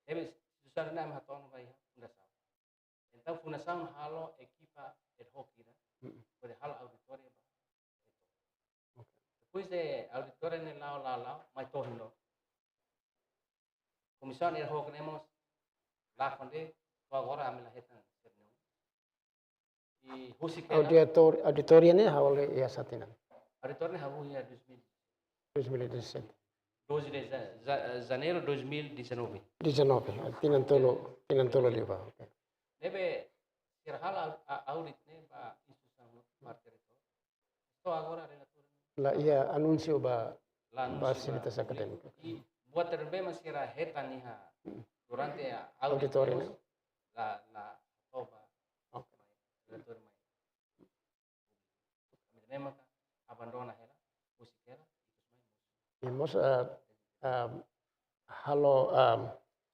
Speaker 2: deve susah nama haton vai fundação então fundação halo equipa ad hoc ira pada hal auditoria depois de auditoria ni lao mai tohino comissão ad hoc nemos lá quando agora a mila hetan e husikela
Speaker 1: Auditoria ne hawale ya satinan.
Speaker 2: auditoria ni habu ya
Speaker 1: 2017.
Speaker 2: 12 de janeiro 2019
Speaker 1: 19. Tinan tolo liba.
Speaker 2: deve ser hal audit ne ba instituição parte itu agora relator
Speaker 1: La ia anuncio ba
Speaker 2: la
Speaker 1: civitas académicas.
Speaker 2: e buat terbe masih heta niha durante
Speaker 1: Auditoria ne.
Speaker 2: la toba relator mai nema abandona hela usikela
Speaker 1: Mos halo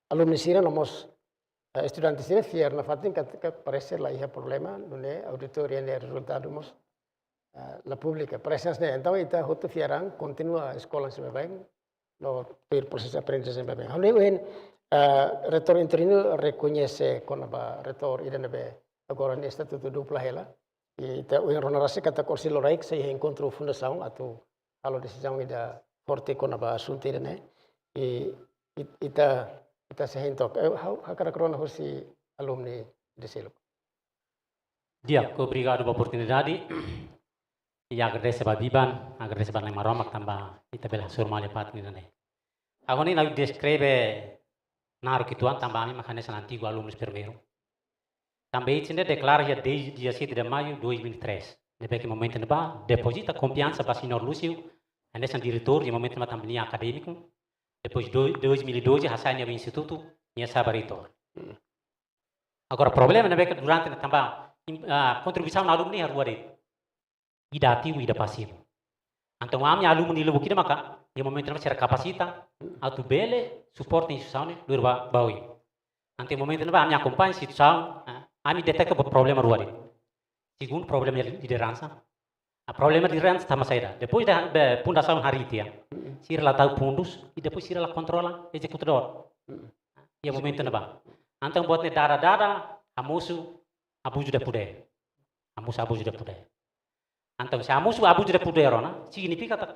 Speaker 1: alumni sira nomos estudantes sira fier na fatin que parece la ia problema nune auditoria ne resultado mos la pública presença ne então ita hotu fieran continua a escola se bem no per processo aprendizaje se bem hone wen retor interino reconhece con ba retor ida nebe agora ne estatuto dupla hela e ita wen ronarase kata kursi loraik se encontro fundação atau halo decisão ida forte con ba assunto ida ne e ita se hentok hakara corona hosi alumni de selo.
Speaker 5: Dia, obrigado pela oportunidade. E agradeço a Biban, agradeço a Maroma, que também está bela surmalha para ni nane. Agora nós descreve na que tuan também mas antigo alunos primeiro. Também isso declara já desde dia 7 de maio de 2003. Depois que momento neba deposita confiança para o senhor Lúcio, nesse diretor de momento na também acadêmico. Depois de 2012 já sai no instituto e sabe reitor. Agora o problema é que durante também a contribuição na alumni é ruim. Ida ativo, ida passivo. Então, a minha aluna nilu bukida maka, di momento na será capacita, auto bele, suporte instituição, lurba baui. Ante momento na a minha acompanha instituição, a minha detecta problema ruari. Segundo problema de liderança, Problema di rent sama saya. Depois da fundação haritia. Sira lá tahu pundus e depois sira lá controla executador. E momento na ba. Então botne dada amusu abuso de poder. Amusu abuso de poder. Então se amusu abuso de poder, na significa que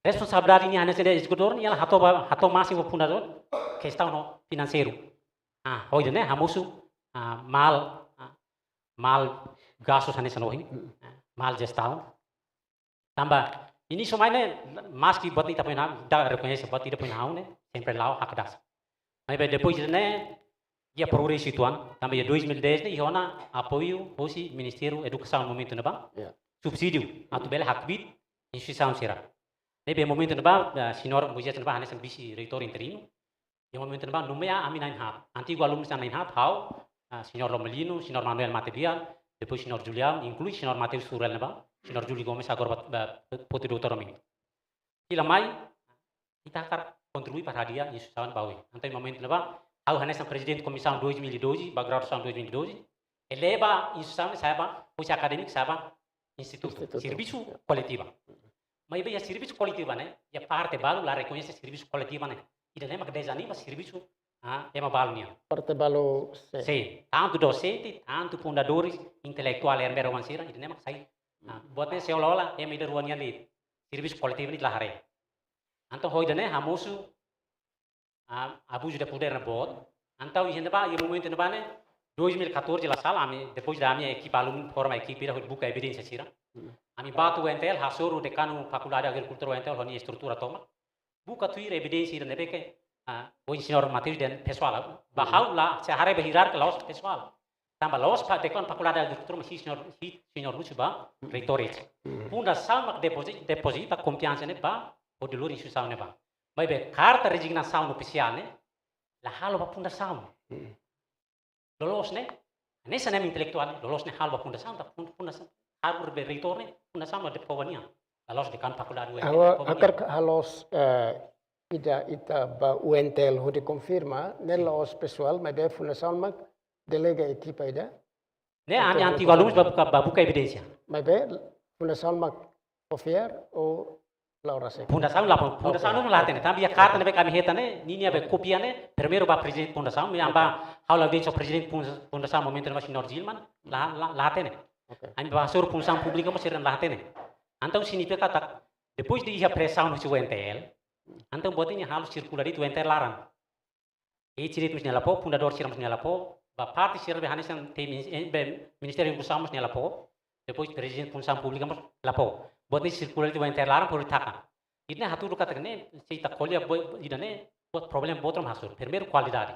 Speaker 5: responsabilidade ini hanya sede executador ni ela hato máximo fundador questão no financeiro. Hoje né amusu mal gastos hanya sanohi. Mal gestão. Tambah ini semuanya mas ki buat kita punya dah reconhece buat tidak punya haune sempre lá hak das. Mas depois né ia progresso ituan tambah ya 2010 né iona apoio hoje Ministério Educação momento na ba subsídio atau bela hak bit instituição sira. Nebe momento na ba senhor mujiat na ba hanes bisi reitor interino. Ya momento na ba numea aminain hat. Antigo alumnos nain hat hau senhor Romelino, senhor Manuel Matebian, depois senhor Julian, inclui senhor Mateus Surel na ba. Senhor Juli Gomes agora putih doutor amin. Kila mai kita akan kontribusi pada dia institusi bawi. Nanti momento leba, aku hanya sang presiden komisi 2012, background tahun 2012. Eleba institusi saya usia akademik saya institut serviço coletiva. Mas ya serviço coletiva né, ya parte balu la reconhece serviço coletiva né. Ida lema que desanima serviço tema balu nia.
Speaker 1: Parte balu.
Speaker 5: Sim, tanto docente, tanto fundadores, intelectual yang berwansira, ida lema que saya buatnya seolah-olah yang ada ruangnya di serviço kolektif ini telah hari. Anto hoy dane hamusu abu sudah poder na bot. Anto ini apa? Yang momento na bane 2014 la sala ami depois da minha equipe alum forma equipe ira buka evidência sira. Ami batu entel hasuru dekanu faculdade agricultura entel honi estrutura toma. Buka tuir evidência ira nebeke o senhor Mateus dan pessoal. Bahau la se hari behirar ke laos pessoal. Tambah laos pak dekon faculdade agricultura masih senhor Lúcio ba reitores. Punda salma deposita confiança ne ba o de luri instituição ne ba. Mas be carta resignação oficial ne la halo ba punda salma. Lolos ne nessa nem intelectual lolos ne halo ba punda salma punda salma harus be reitor ne punda salma de povania. Lalos dekan faculdade UNT.
Speaker 1: Akar halos ita ba UNTL ho de confirma nelos pessoal mas be fundação mak delega equipa ida.
Speaker 5: Ne ami antigo alunos buka evidência.
Speaker 1: Mas be fundação mak ofiar ou Laura Seco.
Speaker 5: Fundação não lá tem. Também a carta ne be kami heta ne ninia be copia ne primeiro ba presidente fundação me amba haula de so presidente fundação momento ne senhor Gilman lá tem. Ami ba sur fundação pública mas serão lá tem. Então significa tak depois de ia pressão no UNTL, então botinha halu circular itu UNTL larang. E ciri tu nyala fundador siram nyala ba parte sira be hanesan te Ministério Educação mas nyala depois presidente fundação pública mas lapo. Botinha circular itu UNTL larang por taka. Ini hatu luka takne seita kolia idane buat problem botrom hasur. Primeiro qualidade.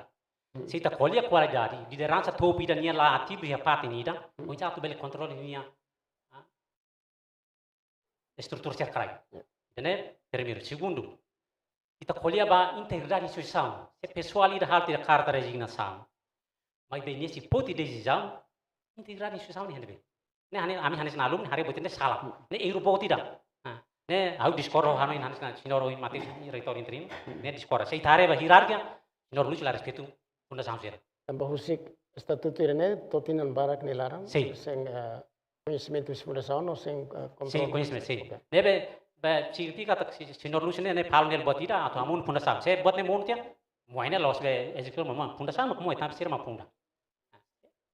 Speaker 5: Seita kolia qualidade, liderança topi da nia lá ativo e a parte nida, o tu bele controle nia estrutura cercrai. Né? Primeiro, segundo, kita kolia ba integridade instituição. Se pessoal ali da halta da carta de resignação, mas bem nesse ponto de decisão, integridade instituição ni hande. Né, ami hanes na alumni hari botine salah. Né, euro tidak. Né, au discordo hanu hanes na sinoro in mati reitor interim. Né, discordo. Sei tare ba hierarquia, sinoro luci la respeto fundação sera.
Speaker 1: Tambah husik statuto irene totinan barak nilarang.
Speaker 5: Sim.
Speaker 1: Sing conhecimento fundação ou sing controle.
Speaker 5: Sim, conhecimento, sim. Né, significa que senhor Lúcio ne falo nele botida atau amun fundação. Se bot ne montia, moine los be executor mamam fundação como é tanto ser uma funda.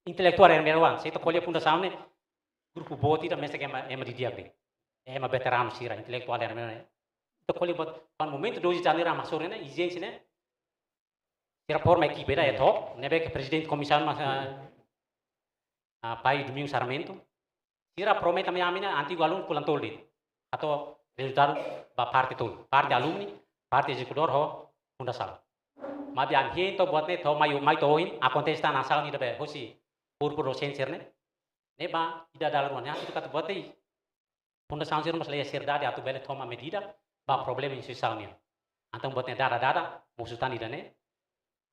Speaker 5: Intelectual é merwan, se to colhe fundação ne grupo botida mesa que é uma diabe. É uma veterano sira intelectual é merwan. To colhe bot quando momento 2 de janeiro masore ne exigência ne era forma equipe da é top, ne be que presidente comissão mas pai Domingos Sarmento. Sira prometa me amina antigo aluno pulang toldi atau resultado ba parte tol, parte alumni, parte executor ho fundação. Mas biang hito buat ne to mai toin a contestar na sala ni da be hosi por docência ne. Ne ba ida dalam ruangan itu kata buat ei fundação ser masalah serdade atau bele toma medida ba problema instituição ni. Antam buat ne dada musutan ida ne.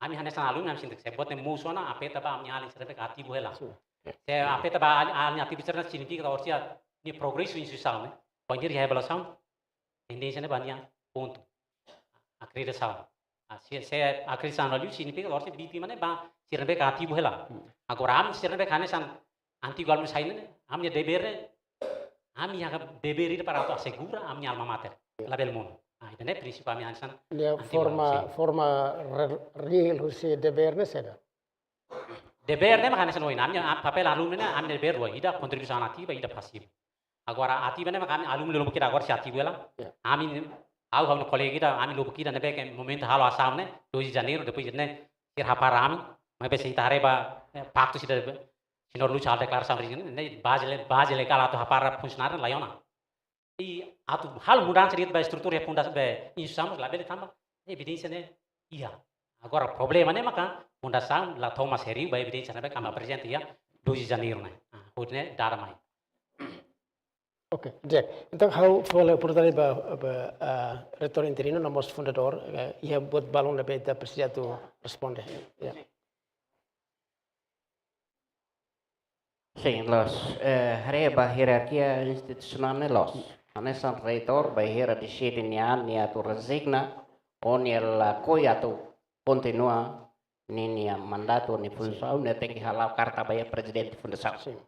Speaker 5: Ami hanesan alumni am sintek se buat ne musona apeta ba amni alin serbe ativo hela. Se apeta ba alin ativo serna significa orsia ni progresso instituição ne. Banjir rehabilitação, tendência ne banyak ponto. Acreditação. Se acreditação ali significa orsia vítima ne ba serbe ativo hela. Agora am serbe hanesan antigo alumni sain ne amnya deber ami yang deberi para tu assegura ami alma mater label mono. Ah, itu prinsip kami ansan.
Speaker 1: Dia forma real husi deber ne seda.
Speaker 5: Deber ne makanya senoin ami papel alumni ne ami deber wa ida kontribusi ativa ida pasif. Agora ativa ne makanya alumni lobo kita agora si ativa lah. Ami au hau kolegi kita ami lobo kita ne beke momento halo asam ne 2 Janeiro depois ne ir hapara ami mai pe sita reba pacto sida sinor lucha al declaração ne base legal atau hapara funcionário layona. E atu hal mudança dentro da estrutura e fundação be instituição lá bele tamba evidência né iya agora problema né maka fundação lá toma sério ba evidência né kama presente ya 2 Janeiro né né dara mai
Speaker 1: Oke, Jack. Então, how foi por tadi retor interino, nomos fundador, ia buat balon lebih da precisa tu responde. Ya.
Speaker 2: Sim, los reba hierarquia institucional los. Anesan reitor by hera decide nia tu resigna o nia la coia tu continua nia mandato ni função ne tem que halau carta by presidente fundação.
Speaker 1: Sim.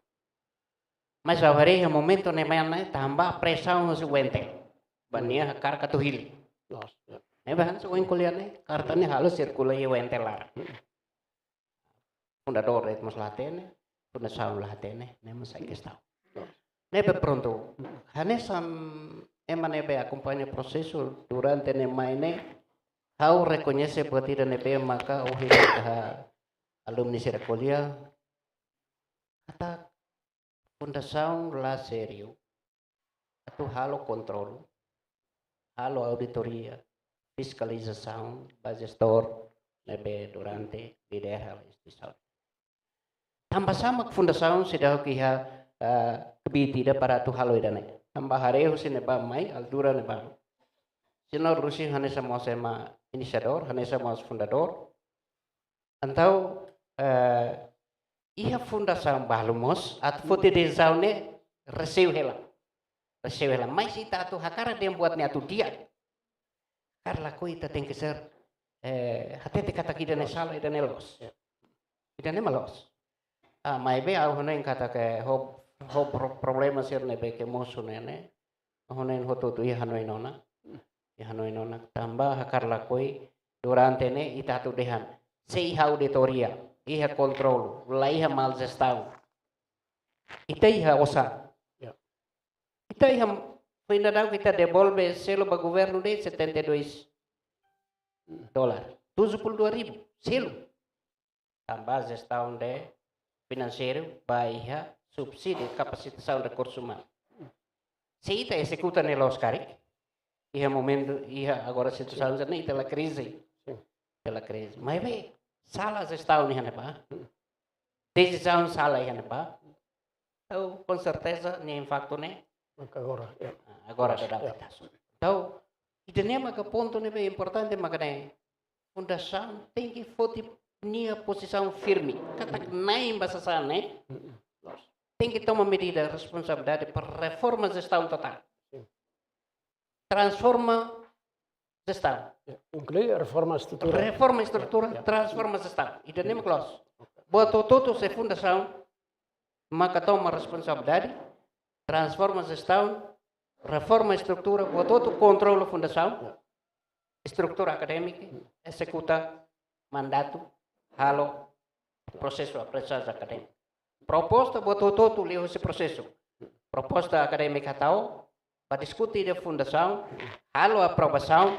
Speaker 2: Mas agora é momento ne mana tambah pressão se wente. Bania carta tu hili.
Speaker 1: Los. Ya.
Speaker 2: Ne bahan se wen kuliah ne carta ne halus circula ye wente lar. Fundador et muslatene, fundação latene, ne masai questão. Nebe pronto, hanesan emanebe acompanha o processo durante ne maine, how reconhece batida nebe maka o hira alumni sira kuliah, kata fundação la sério, atau halo control, halo auditoria, fiscalização, gestor nebe durante liderar a instituição. Tambah sama fundação sudah kiha kebitida para tu halo idane tambah hareu sine ba mai aldura ne ba sino rusi hane sama sema inisiador hane sama fundador antau ia fundação balumos at fote de zaune reseu hela mais ita tu hakara dem buatnya tu dia karla ko ita tem que ser hatete kata kidane sala idane los idane malos mai be au honen kata ke problema sir ne be ke mosu nene honen hoto tu hanoi nona tambah hakar lakoi durante ne ita tu dehan sei auditoria iha control laiha mal gestão ita iha osa ita iha finadau kita devolve selo ba governo de $72 $72,000 selo tambah gestão de financeiro baiha subsídio capacitação de recursos humanos. Se ita executa nela Oscar, ia momento ia agora situação já nem pela crise, Mas bem, salas estão nem apa, decisão sala ia apa, então com certeza nem facto nem. Agora ada dapat. Então, itu nem maka ponto nem importante maka nem fundação tem que fotir nia posição firme, kata naik bahasa sana, tem que tomar medida responsabilidade para reforma gestão total. Transforma gestão.
Speaker 1: Inclui reforma estrutura.
Speaker 2: Reforma estrutura, transforma gestão. Itu nem close. Buat todo se fundação, maka toma responsabilidade, transforma gestão, reforma estrutura, buat todo controle fundação, estrutura acadêmica, executa mandato, halo processo aprendizagem acadêmica. Proposta buat todo leu esse processo. Proposta acadêmica tal, para discutir a fundação, halo aprovação,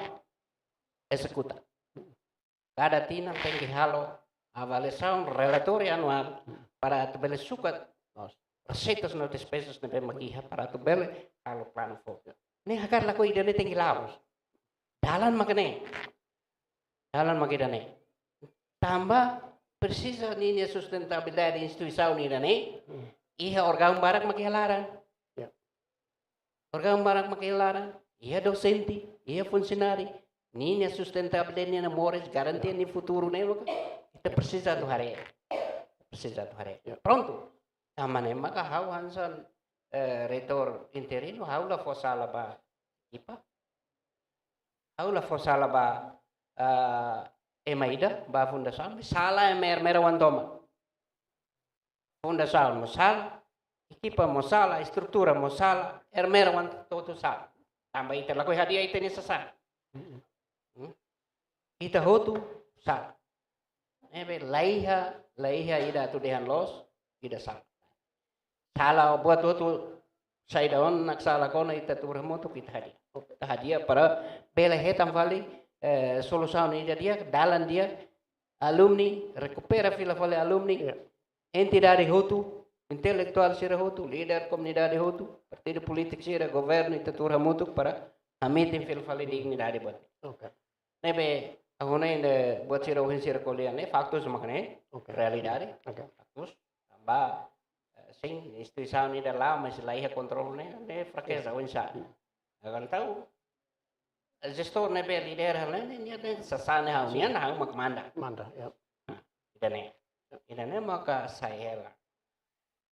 Speaker 2: executa. Cada tina tem que halo avaliação relatório anual para tabela sukat receitas no despesas na bemakiha para tabela halo plano fokus. Ni hakar lako idane tem que laos. Dalan magane. Tambah precisa ninya sustentabilidade instituição nirane, iha organ barak makilaran. Organ barak makilaran, iha docente, iha funcionário, ninya sustentabilidade na mores, garantia ni futuro ne kita precisa do hari. Pronto. Tamane maka hau hansan reitor interino haula fosala ba ipa. Haula fosala ba emaida ba fundação sala mer wantoma fundação sal equipa mo salah, estrutura mo salah, ermera wan todo salah. Tambah ita lakoy hadiah ita ni sasa. Ita hotu salah. Ebe laiha ida tu dehan los, ida salah. Salah buat hotu saya daun nak salah kona ita tu remoto kita hadiah. Kita hadiah para bela hetam vali solução ida dia dalan dia alumni recupera fila vale alumni entidade hotu intelectual sira hotu líder comunidade hotu partido político sira governo ita tu remoto para amitin fila vale dignidade buat.
Speaker 1: Okay.
Speaker 2: Nebe agora ainda buat sira ohin sira kuliah ne faktos makne realidade.
Speaker 1: Okay.
Speaker 2: Faktos tambah sim instituição ni lá mas lá ia controle ne fraqueza o insa akan tahu gestor ne be líder hal ne ada sasane hau ni hau mak manda
Speaker 1: Ya.
Speaker 2: idane maka saya lah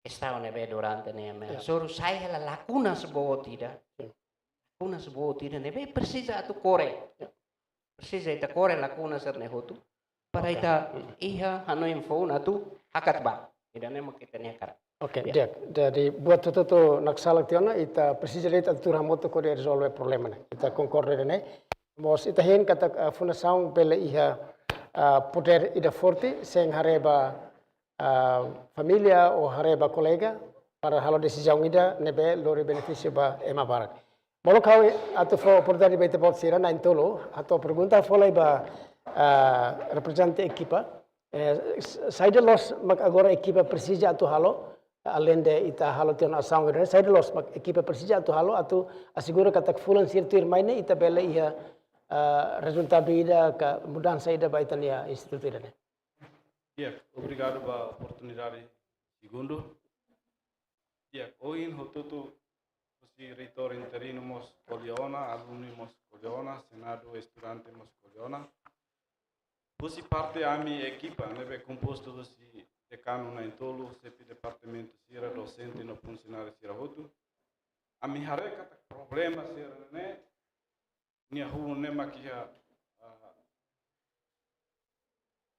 Speaker 2: estão ne be durante ne me suru saya la lacuna sebuah tidak lacuna sebuah tidak ne be precisa tu core precisa ita core lacuna ser ne hotu para ita iha hano info na tu hakat ba idane mak kita ne kara.
Speaker 1: Oke, Jack. Jadi buat itu nak salah tiona, ita precisamente tu ramoto kode resolve problema ne. Ita concorde ne. Mos ita hen kata fundação pela iha poder ida forte sem hareba família ou hareba colega para halo decisão ida nebe lori benefício ba ema barak. Bolo kau atau fo oportunidade bete bot sira na intolo atau pergunta folai ba representante equipa. Saya los mak agora equipa precisa atau halo além de ita halo tiona ação ida saya los mak equipa precisa atau halo atau assegura kata fulan sirtuir maine ita bela iha resultado ida ka mudança ida ba itania instituto ida.
Speaker 3: Obrigado pela oportunidade. Segundo, hoje hotutu si reitor interino mos Coliona, alumni mos Coliona, senado estudante mos Coliona. Você parte a minha equipa, nebe composto de decano na Intolo, CP departamento sira docente no funcionário sira hotu. A minha reca problema sira né, minha rua né maquia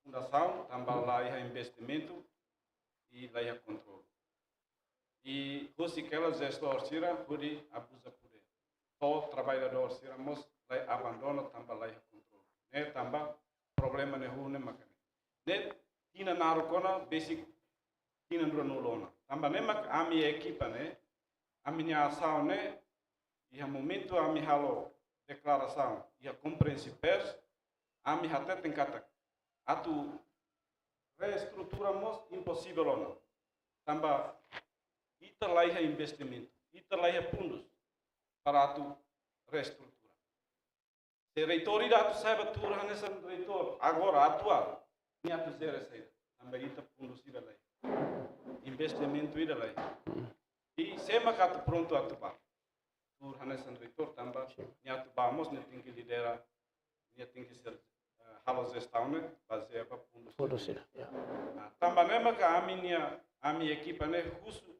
Speaker 3: fundação, também lá é investimento e lá é controle. E você que ela gestor sira pode abusa poder. O trabalhador sira mos lá abandona também lá é controle. Né também problema ne rua né maquia. Né tina narukona basic tina nulona. Também né mak a minha equipa né, a minha ação né, e a momento a minha halo declaração e a compreensão a minha até tem kata atu reestrutura mos impossível não. Também ita lá é investimento, ita lá é fundos para atu reestrutura. Se reitor ida atu saiba tu nessa reitor agora atual, ni atu zero saída. Também ita fundos ida lá, investimento ida lá. E se atu pronto atu ba, tu nessa reitor também ni atu ba mos ni tinggi lidera, ni tinggi ser halos gestão baseia para fundos ida. Também nema ka a minha equipa né justo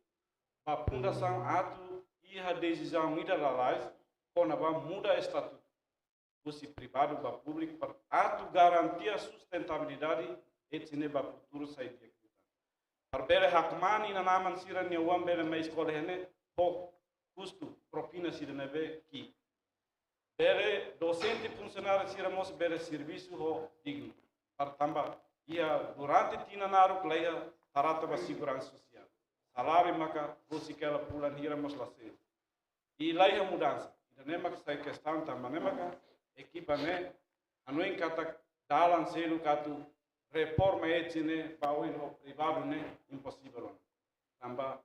Speaker 3: a fundação atu iha decisão ida lá quando vai muda estatuto se privado para público para atu garantir a sustentabilidade e tine para futuro sair de aqui. Para bere hakmani na naman sira ni uam bere mais escola hene ho custo propina sira nebe ki. Bere docente funcionário sira mos bere serviço ho digno. Para tamba ia durante tina naru kleia tarata ba segurança social. Salário maka você que ela pula hira mos lase. E lá é mudança. E nema que sai questão tamba nema ka equipa né anuin kata dalan selu katu reforma etine bawin ho privado né impossível tamba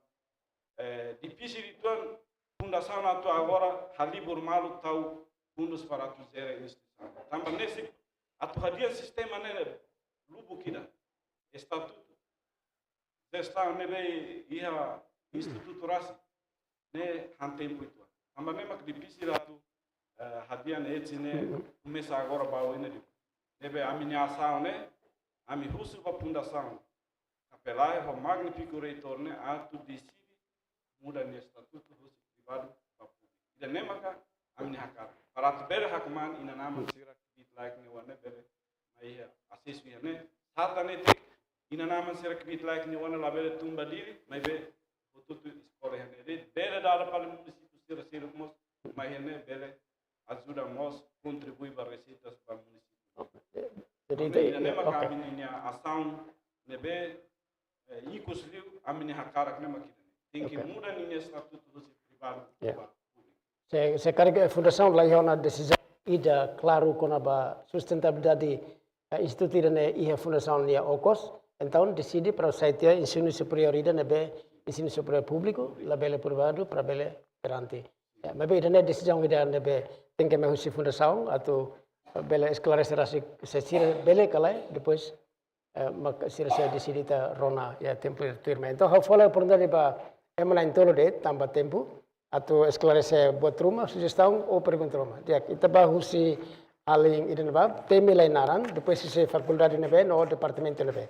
Speaker 3: difícil itu fundação atu agora halibur malu tau fundos para tu zero instituição tamba nesse atu hadia sistema né lubu kida estatuto gestão né ia instituto rasi né hantempo itu tamba né mak difícil atu hadian etine começa agora para ele deve a minha ação né a minha russo para fundação capelai o magnífico reitor né atu decide muda ne estatuto russo privado para público e nem maka a minha hakar para tu bere hakman ina nama sira kit like ne wana bere mai assess né sata ne ina nama sira kit like ne wana la bere tumba diri mai be tutu dada para o município Sira mos, mas ele bele ajuda mos contribui para receitas para o município.
Speaker 1: Jadi
Speaker 3: Jadi ne
Speaker 1: oke.
Speaker 3: maka ini ação nebe ikut liu amini hakarak ne makina. Tingki muda ni estatuto do privado.
Speaker 1: Se carga fundação lá é uma decisão ida claro com a sustentabilidade instituto irane ia fundação nia okos então decide para o site ensino superior ida nebe ensino superior público la bele privado para bele garanti. Mas irane decisão ida nebe tem que mexer fundação atau bele esclarecer se sira bele kalai depois maka sira se decide ta rona ya tempo terma. Então how follow por ndali ba emana intolo de tambah tempo atau esclarecer buat rumah sugestão ou pergunta rumah. Dia kita bahusi aling iden bab temi lainaran depois se faculdade nebe no departamento nebe.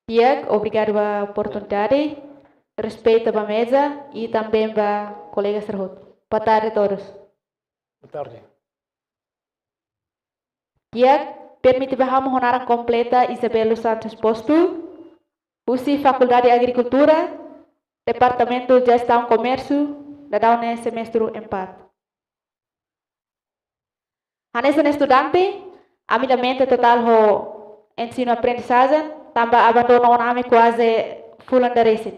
Speaker 6: Tiago, obrigado pela oportunidade. Respeito a mesa e também a colega Serroto. Boa tarde a todos.
Speaker 1: Boa tarde.
Speaker 6: Tiago, permite-me honorar completa Isabel Santos Posto, UCI Faculdade de Agricultura, Departamento de Gestão e Comércio, da Daune Semestre 4. Hanesen estudante, amidamente total ho ensino aprendizagem, também abandonou o nome quase full endereço.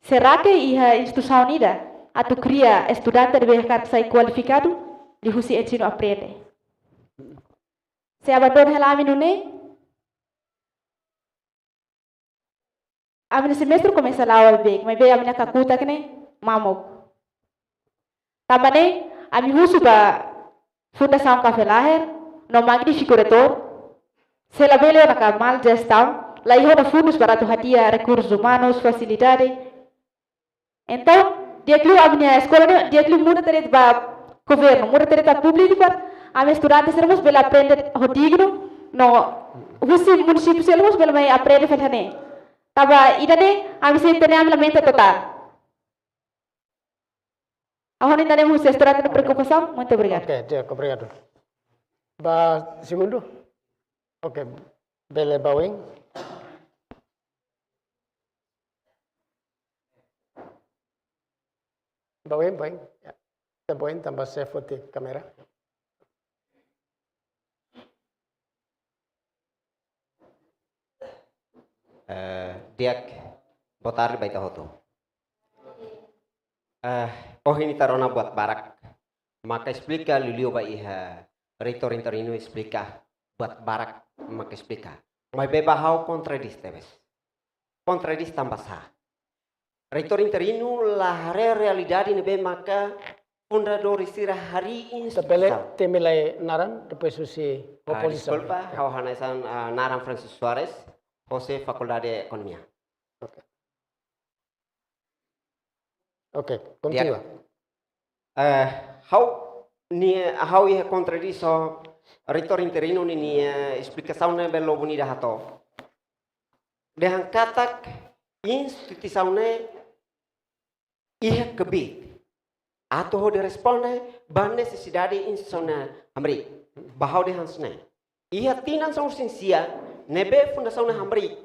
Speaker 6: Será que a instituição unida atau cria estudante deve ser qualificado de usi ensino aprende? Se abandona o nome não a minha semestre começa lá o bem, mas bem a minha cacuta que nem mamok. Também a minha uso ba fundação Café Laher, no magnífico retor, se la bele na mal gestão, lá ia fundos para tu hadia recursos humanos, facilidade. Então, dia que a minha escola, dia que muda teria ba governo, muda teria público para a minha estudante sermos bela aprender hodigno, no usi município sermos bela mai aprender felhane. Taba idane a minha tem a minha mente total. Ahora ainda temos estudante na preocupação. Muito obrigado.
Speaker 1: Ok, Tiago, obrigado. Ba segundo? Ok, bele bawing. Bawing. Ya. Kita bawing tambah saya foto kamera.
Speaker 2: Diak, boa tarde, baita hoto. Oh ini tarona buat barak. Maka explica Lulio ba iha reitor interino explica buat barak maka explica. Mas beba hau contradis teves. Contradis tambah sah. Reitor interino la realidade nebe maka fundador istira hari
Speaker 1: Tabele
Speaker 2: instituição.
Speaker 1: temilai naran depois usi oposição.
Speaker 2: Desculpa, hau hanesan Naram Francis Suarez, José Faculdade de Economia.
Speaker 1: Ok, continua.
Speaker 2: How ia contradiso reitor interino ni explicação ne bello bonita hato. Dehan katak instituição ne ia kebi. Atau ho de responde ban necessidade instituição Amri. Bahau de hansne. Ia tinan são urgência nebe fundação na Amri.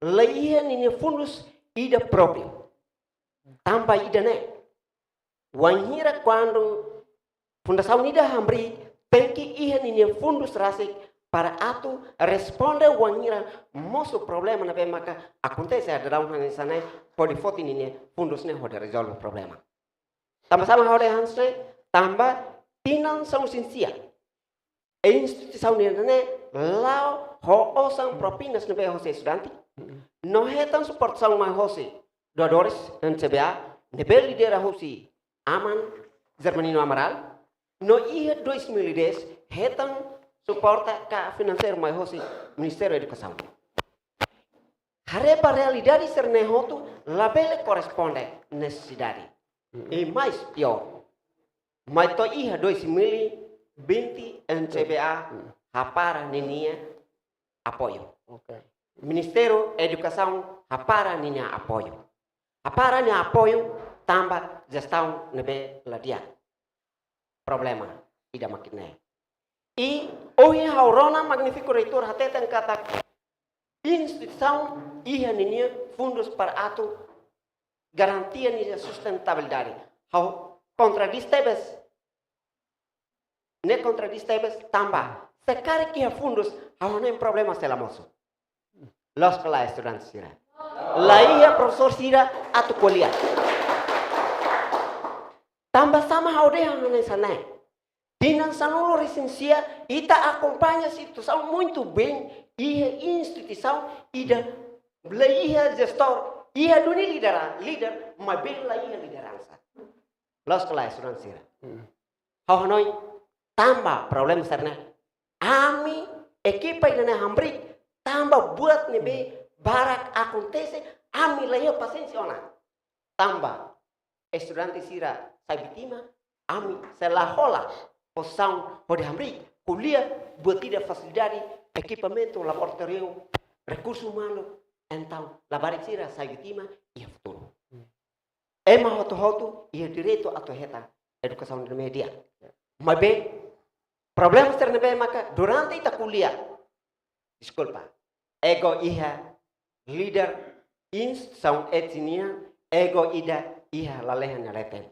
Speaker 2: Leia ni fundos ida próprio. Tambah idane. Wanhira quando Fundação Unida Hambri penki ihe ni fundos rasik para atu responde wanhira moso problema na be maka acontece a dalam hanisane pode foti ni fundos ne hode resolve o problema. Tambah sama hode hansne tambah tinan são sincia. E instituição ni ne lao ho osang propinas ne be hose estudanti. No hetan support são mai hose doadores dan CBA nebe lidera hosi aman Germanino Amaral. No ia 2010 hetan suporta ka financeiro mai hosi Ministério da Educação. Harepa realidade sernehotu labele corresponde necessidade. E mais pior. Mas to ia 2020 NCBA hapara ninia apoio.
Speaker 1: Ok.
Speaker 7: Ministério Educação hapara ninya apoio. Hapara ninya apoio tambah gestão nebe ladia. Problema ida makine. E hoje haurona magnifico reitor hateten kata instituição ia ninya fundos para ato garantia ninya sustentabilidade. Hau contradistebes. Ne contradistebes tambah. Sekarang kia fundos hau nem problema selamoso. Los que la estudiantes sira. La ia profesor sira atau kuliah. Tambah sama hau deh hau nem sana. Dinan sanolo recensia ita acompanha situação muito bem e instituição ida ia gestor ia duni líder mas bem lá ia liderança. Los que la estudiantes sira. Hau noi tambah problem sarna. Ami equipa ida hambrik tambah buat nebe barak acontece ami laia paciência ona tambah estudante sira sabitima ami selahola posição pode abrir kuliah buat tidak fasilidade equipamento laboratório recurso humano então labarik sira sabitima ia futuro ema hoto ia direito atau heta educação de media mas bem problema ternebe maka durante ita kuliah desculpa ego iha leader instituição etnia ego ida iha lalehan leten.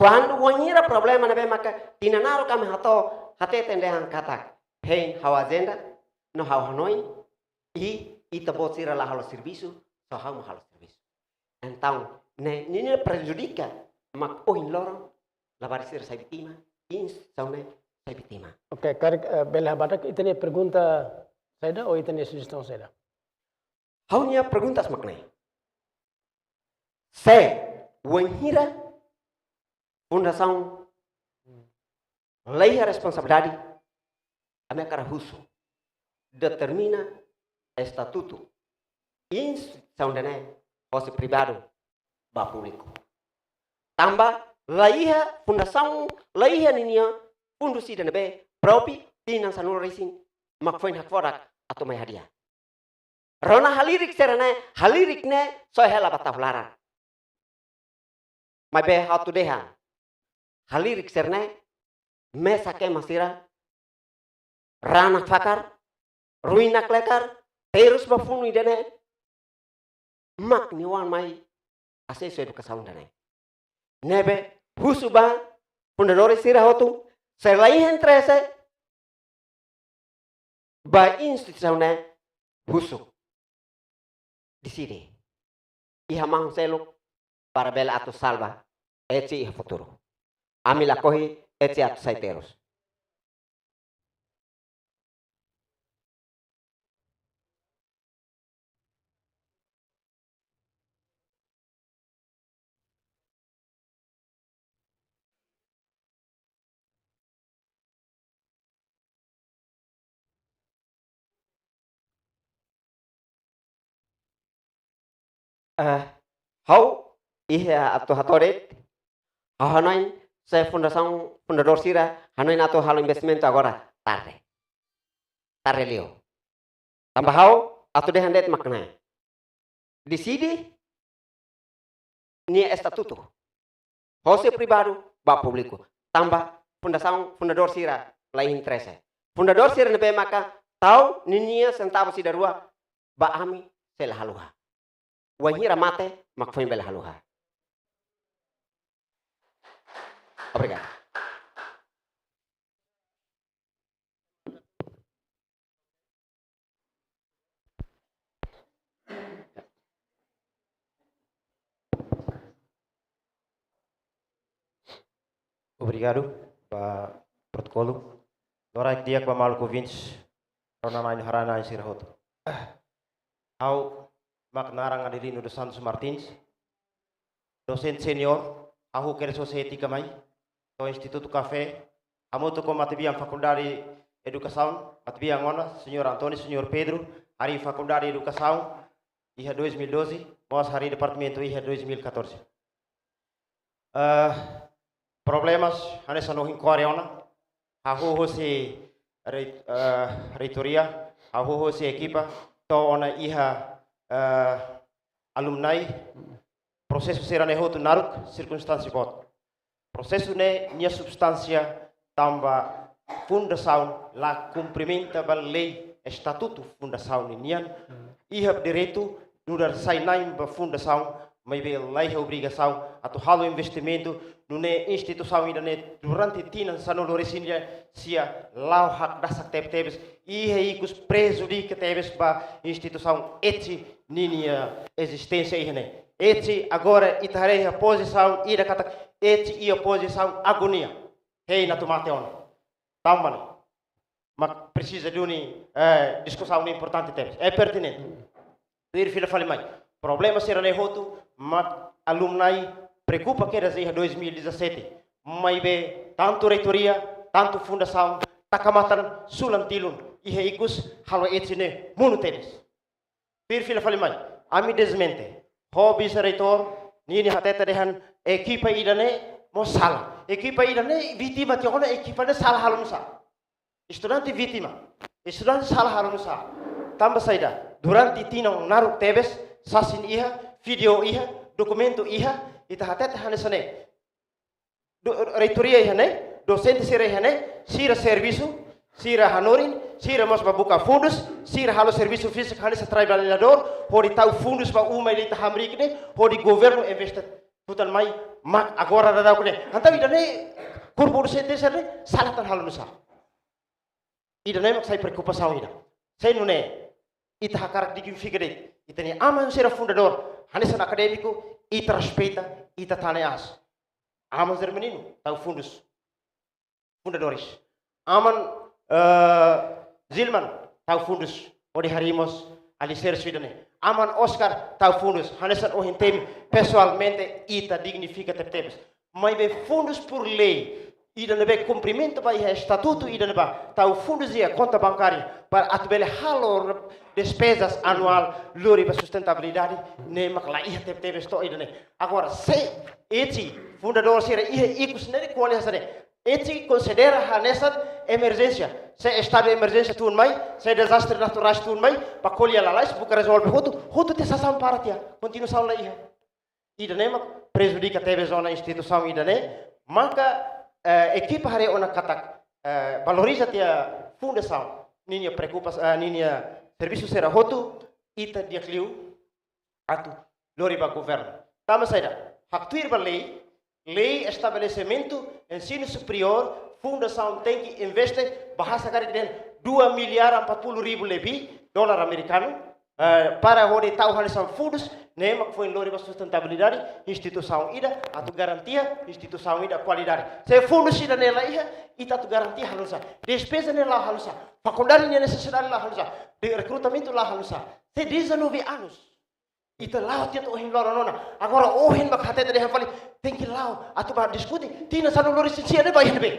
Speaker 7: Quando wanira problema nebe maka tinanaro kami hato hateten dehan katak hein hawa agenda no hawa hanoi e ita botsira la halo serviço so hawa halo serviço. Então ne nini prejudica mak oin loro la barisir sai bitima instituição ne sai bitima.
Speaker 1: Oke, bela badak itene pergunta saya ou itene sugestão saya.
Speaker 7: Haunya perguntas maknai. Se wanira fundação lei a responsabilidade a minha cara russo determina estatuto instituição de fosse privado ba público tambah lei a fundação lei a ninia fundusi de nebe próprio tinan sanul racing makfoin hakforak atau mai hadiah rona halirik serane halirik ne so hela batavlara mai be hatu deha halirik serne mesa ke masira rana fakar ruina klekar terus bafunu idene mak niwan mai aseso educação dene nebe husuba fundadores sira hotu serlai entrese ba instituição ne husu decide iha mang seluk para bela atau salva eti iha futuro ami lakohi eti atau saiteros. Hau iha atau hatoret hanoin saya fundação fundador sira hanoin atau halo investimento agora tarde leo tambah hau atau dehandet makna decide ni estatuto hose privado ba público tambah fundação fundador sira lain interesse fundador sira nebe maka tau ninia centavos sida rua ba ami sela haluha wahira mate makfoin bela haluha. Obrigado.
Speaker 8: Obrigado para protocolo. Agora dia para mal ouvintes, rona nain harana nain sirhoto. Au Maknarang Adelino dos Santos Martins, docente senior, ahu quer society kamai, do Instituto Café, amoto com matibian faculdade educação, matibian ona, senhor Antônio, senhor Pedro, hari faculdade educação, iha 2012, nós hari departamento iha 2014. Problemas, ane sanohin koreana, ahu hosi reitoria, Haho si equipa to ona iha alumni processo será nehoto naruk circunstância bot. Processo ne nia substância tamba fundação la cumprimenta ba lei estatuto fundação nian iha direito nudar sainaim ba fundação mai be lei obrigação atau halo investimento nune instituição ida ne durante tinan sanolo resinia sia lau hak dasak tebes iha ikus prejudica tebes ba instituição eti ninia existência ihne eti agora itare a posição ida kata eti ia posição agonia hei na tomate on tambane mas precisa de uma discussão importante tebes é pertinente ir fila fale mais problema será nehoto mas alumni preocupa que era 2017 mas be tanto reitoria tanto fundação takamatan sulantilun ihe ikus halo etine munutenes ir fila fale mais ami desmente hobby reitor nini hateta dehan equipa idane mo salah equipa idane vítima tiona equipa ne salah halumsa estudante vítima estudante salah halumsa tambah saida durante tinong naruk tebes sasin iha video iha documento iha ita hateta hanesane reitoria iha ne docente sira iha ne sira serviço sira hanorin sira mas babuka fundos sira halo serviço físico hanesa trabalhador hori tau fundos ba uma ele hamrik ne hori governo investe tutan mai mak agora da ko ne anta idane kurbur sente serne salatan halo nusa idane mak sai preocupação ida sai nune ita hakarak dikim figure itani aman sira fundador hanesa acadêmico ita respeita ita taneas aman ser menino tau fundos fundadores aman Zilman tau fundos odi harimos alicer Sweden aman Oscar tau fundos hanesan ohintem pessoalmente ita dignifica tebes mas be fundos por lei ida nebe cumprimento ba estatuto ida neba tau fundos ia conta bancária para atbele halo despesas anual lori para sustentabilidade ne makla ia tebes to ida ne agora se eti fundador sira ia ikus ne qualiasane eti considera hanesan emergência se estado de emergência tuan mai se desastre natural tuan mai pa colher la lais buka resolve hutu te sasam para tia continuação la iha ida ne mak prejudica teve zona instituição ida ne maka equipa hare ona katak valoriza tia fundação ninia preocupa ninia serviço será hutu ita dia kliu atu lori ba governo tama saida faktuir ba lei estabelecimento ensino superior fundação tem que investir bahasa kari den 2 miliar 40 ribu lebih dolar americano para hori tau halisan fundos nemak foi lori sustentabilidade instituição ida atau garantia instituição ida qualidade se fundos ida nela iha ita tu garantia halusa despesa nela halusa faculdade nia necessidade la halusa de recrutamento la halusa se 19 anos ita lao tiat ohin loro nona agora ohin mak hatete de hafali tem que lao atu ba diskuti tina sanu lori sia de bayan be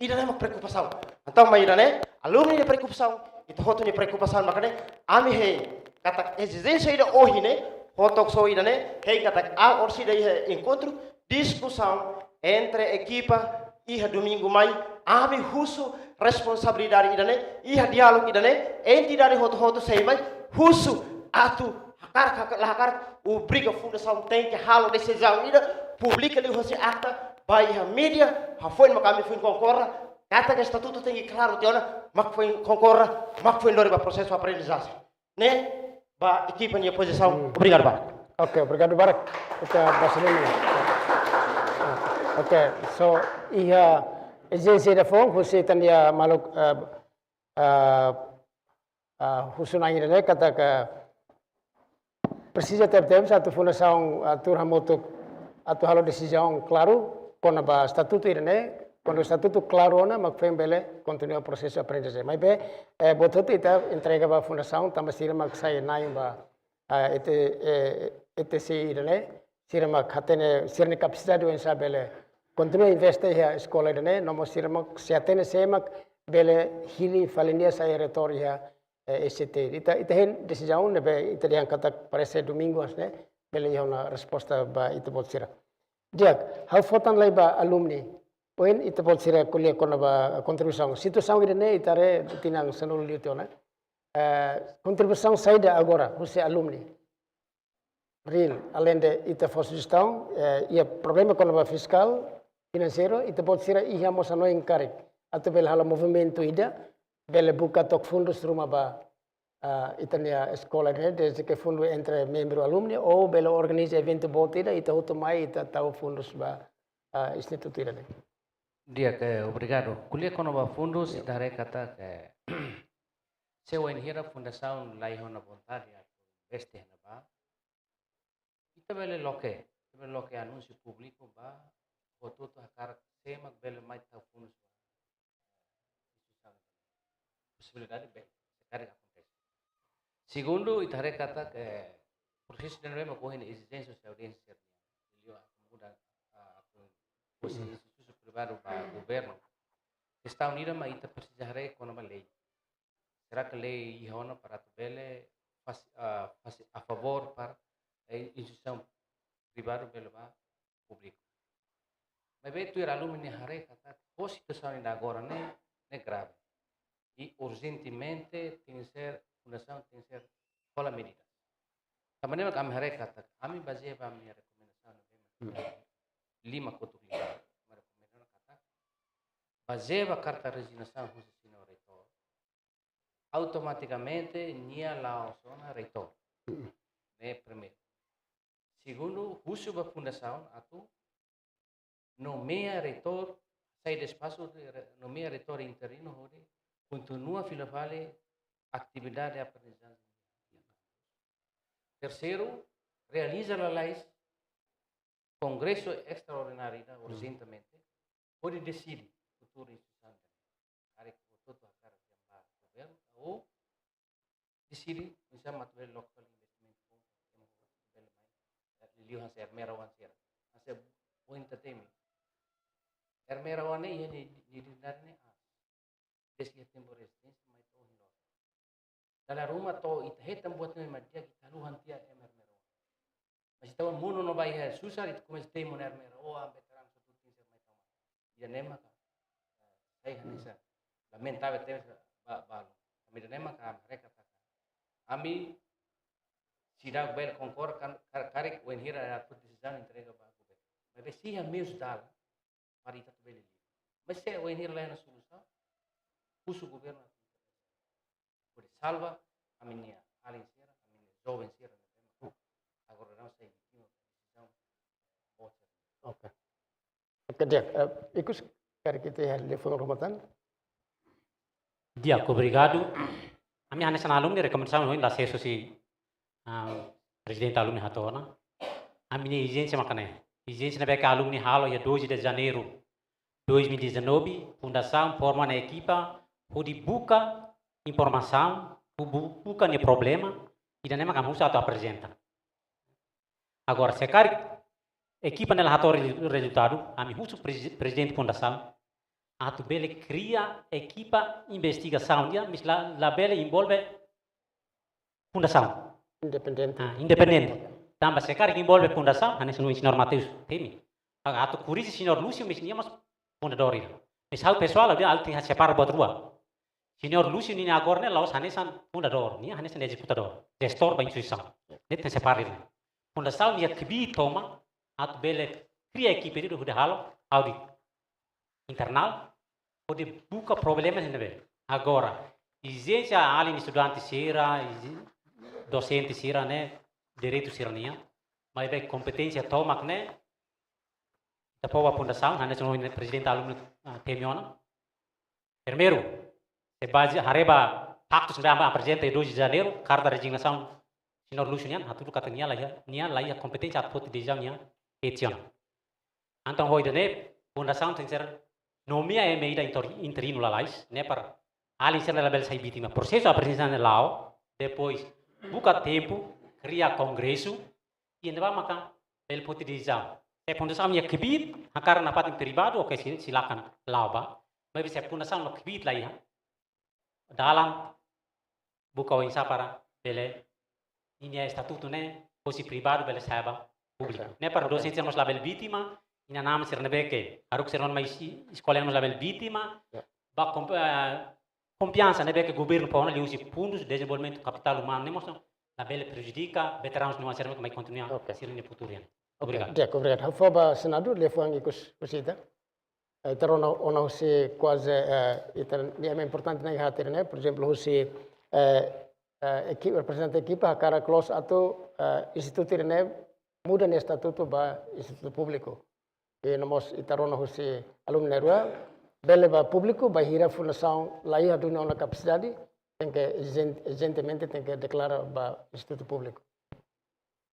Speaker 8: ida ne mak preocupação então mai ida ne alumni de preocupação ita hoto ni preocupação makane ami he kata exigência ida ohine hotok so ida ne he kata a orsi de encontro discussão entre equipa iha domingo mai ami husu responsabilidade ida ne iha diálogo ida ne entidade hoto sei mai husu atu hakar o briga fundação tem que halo decisão ida publica li hosi acta by a media ha foi makami foi concorra kata que estatuto tem que claro tiona mak foi concorra mak foi lori ba processo aprendizagem né ba equipa ni posição obrigado ba
Speaker 1: Ok, obrigado Barak kita bahasa ini ok so ia agensi da fong husi tania maluk husunai ini kata ke precisa ter satu fundação turhamoto atau halo decisão claro quando ba estatuto ini quando o estatuto claro na mak fembele continua o processo aprendizagem mas be botot ita entrega ba fundação tambah sira mak sai nai ba ete si ini sira mak hatene sira capacidade o insabele continua investe ya sekolah ini nomor sira mak siatene semak bele hili falinia saya retoria ECT. Ita hen decisão nebe ita yang kata parece domingo asne bele ya una resposta ba ita bot sira. Diak, hal fotan lai ba alumni poin ita pode ser kuliah konaba contribuição. Situação ida ne itare tinang sanul liutona. Contribuição saída agora, você alumni. Real, além de ita fosse gestão, ia problema konaba fiscal, financeiro, ita pode ser ia moça no encarregue. Atau bela hala movimento ida, bela buka tok fundos rumah ba itania escola ne, desde que fundo entre membro alumni, ou bela organiza evento bota ida, ita hutumai ita tahu fundos ba instituto ida ne.
Speaker 2: Dia que obrigado. Kuliah kono ba fundos itare kata que se o enhira fundação lai hona vontade a este na ba. Ita bele loke anúncio público ba foto to hakar semak bele mai ta fundos. Possibilidade bem, sekarang acontece. Segundo, itare kata que proses dan memang kohine exigência de audiência. Ele muda posisi institusi privado para governo. Estados Unidos mas ita precisa com uma lei. Será que lei ihona para tubele a favor para a instituição privada bele ba público. Mas bem tu era aluno ni hare kata a situação ainda agora ne grave. E urgentemente tem que ser fundação tem que ser cola medida. Também é kami hari kata kami baseia kami rekomendasi 5 kutubnya. Rekomendasi kata baseia carta resignação khusus no reitor. Automaticamente nia la zona reitor. Ne primeiro. Segundo, khusus ba fundação atau nomeia reitor sai despaço nomeia reitor interino hori continua a fale atividade de aprendizagem. Terceiro, realiza a lei congresso extraordinário urgentemente, pode decidir futuro instituição área que todo a cara de governo ou decidir bisa material local investimento liu hanse merawan sera hanse point temi merawan ini di dinarne desde tempo residência mas tô indo dalam rumah to itu hitam buat ni madia kita luhan tia merawan mas tahu muno no vai susah itu como este merawan veteran satu tin ser mai tama dia nema ka saya hanisa lamentável ter balo kami nema ka mereka kata kami sidang bel konkor kan karek when hira atau decisão entrega ba governo mas se a meus dala para itu beli mas se when hira lá na solução uso governo por salva a minha aliança a minha jovem sera agora não sei decisão
Speaker 1: Oke. Oke dia, ikut kari kita ya telefon rumatan.
Speaker 5: Dia, obrigado. A minha nessa alumni recomendação hoje da acesso si presidente alumni hatona. A minha exigência makane. Exigência na beca alumni halo ya 12 de janeiro 2019, fundação forma na equipa pode buscar informação, buscar o problema e daí makan musa atau apresenta. Agora sekarang equipa nela hator resultado, ami husu presidente fundação, atu bele cria equipa investigação dia, misla la bele envolve fundação.
Speaker 1: Independente.
Speaker 5: Independente. Tambah sekarang envolve fundação, hanes no ensinar Mateus, temi. Atu kurisi senhor Lúcio, mis niamas fundadori. Misal pessoal dia alti ha separa buat rua. Senhor Lúcio ni agora ne laos hanesan fundador, ni hanesan executador, gestor ba instituição. Net separa ini. Fundação dia kibi toma atau bele cria equipe itu sudah halo audit internal pode buka problema sendiri agora exigência ali estudante sira docente sira né direito sirania mas bem competência tomak né da poa fundação hanya cuma presidente alumni temiona primeiro se base hareba pacto sudah apresenta 2 de janeiro carta resignação senhor Lúcio nian hatu katanya lah ya kompetência atau design petiona. Então hoje né fundação tem que ser nomia é meida interino lá né para ali ser label sai vítima processo apresentação lá depois buka tempo cria congresso e ainda vai makan bel poti design. Se fundação ya kebit hakar na pating pribado oke silakan lá ba mas se fundação no kebit lá ya dalam buka winsa para bele ini estatuto né fosse privado bele saiba público. Né para docente sermos label vítima ina nama sir nebeke aruk sir non mai escola nos label vítima ba confiança nebeke governo pona li usi fundos de desenvolvimento capital humano nemos label prejudica veteranos não serve mais continuar sir ni futuro ya. Obrigado.
Speaker 1: Dia, obrigado. Hafoba senado lefuang ikus kusita. Terona ona husi quase ita ni é importante na hatir né, por exemplo, husi equipe representante equipe cara close atau instituto né muda ne estatuto ba instituto público. E nós itarona husi alumni rua bele ba público ba hira fundação lá ia do na capacidade tem que evidentemente tem que declarar ba instituto público.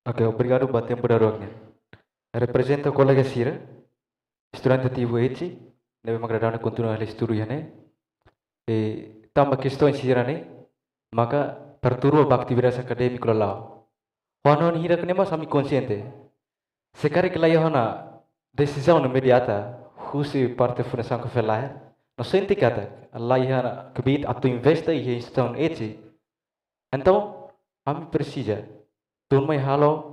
Speaker 4: Ok, obrigado por tempo da rogne. Representa o colega Sira, estudante ativo eti, deve magradar continuar a estudo né. E também questões Sira né, maka perturba atividade acadêmica lá. Quando hira que nemos kami consciente, sekarang kelaya hona decisão imediata, husi parte fundação que felar, não sente kata, lá ia kebit atau investa ia instituição eti. Então, kami precisa turma halo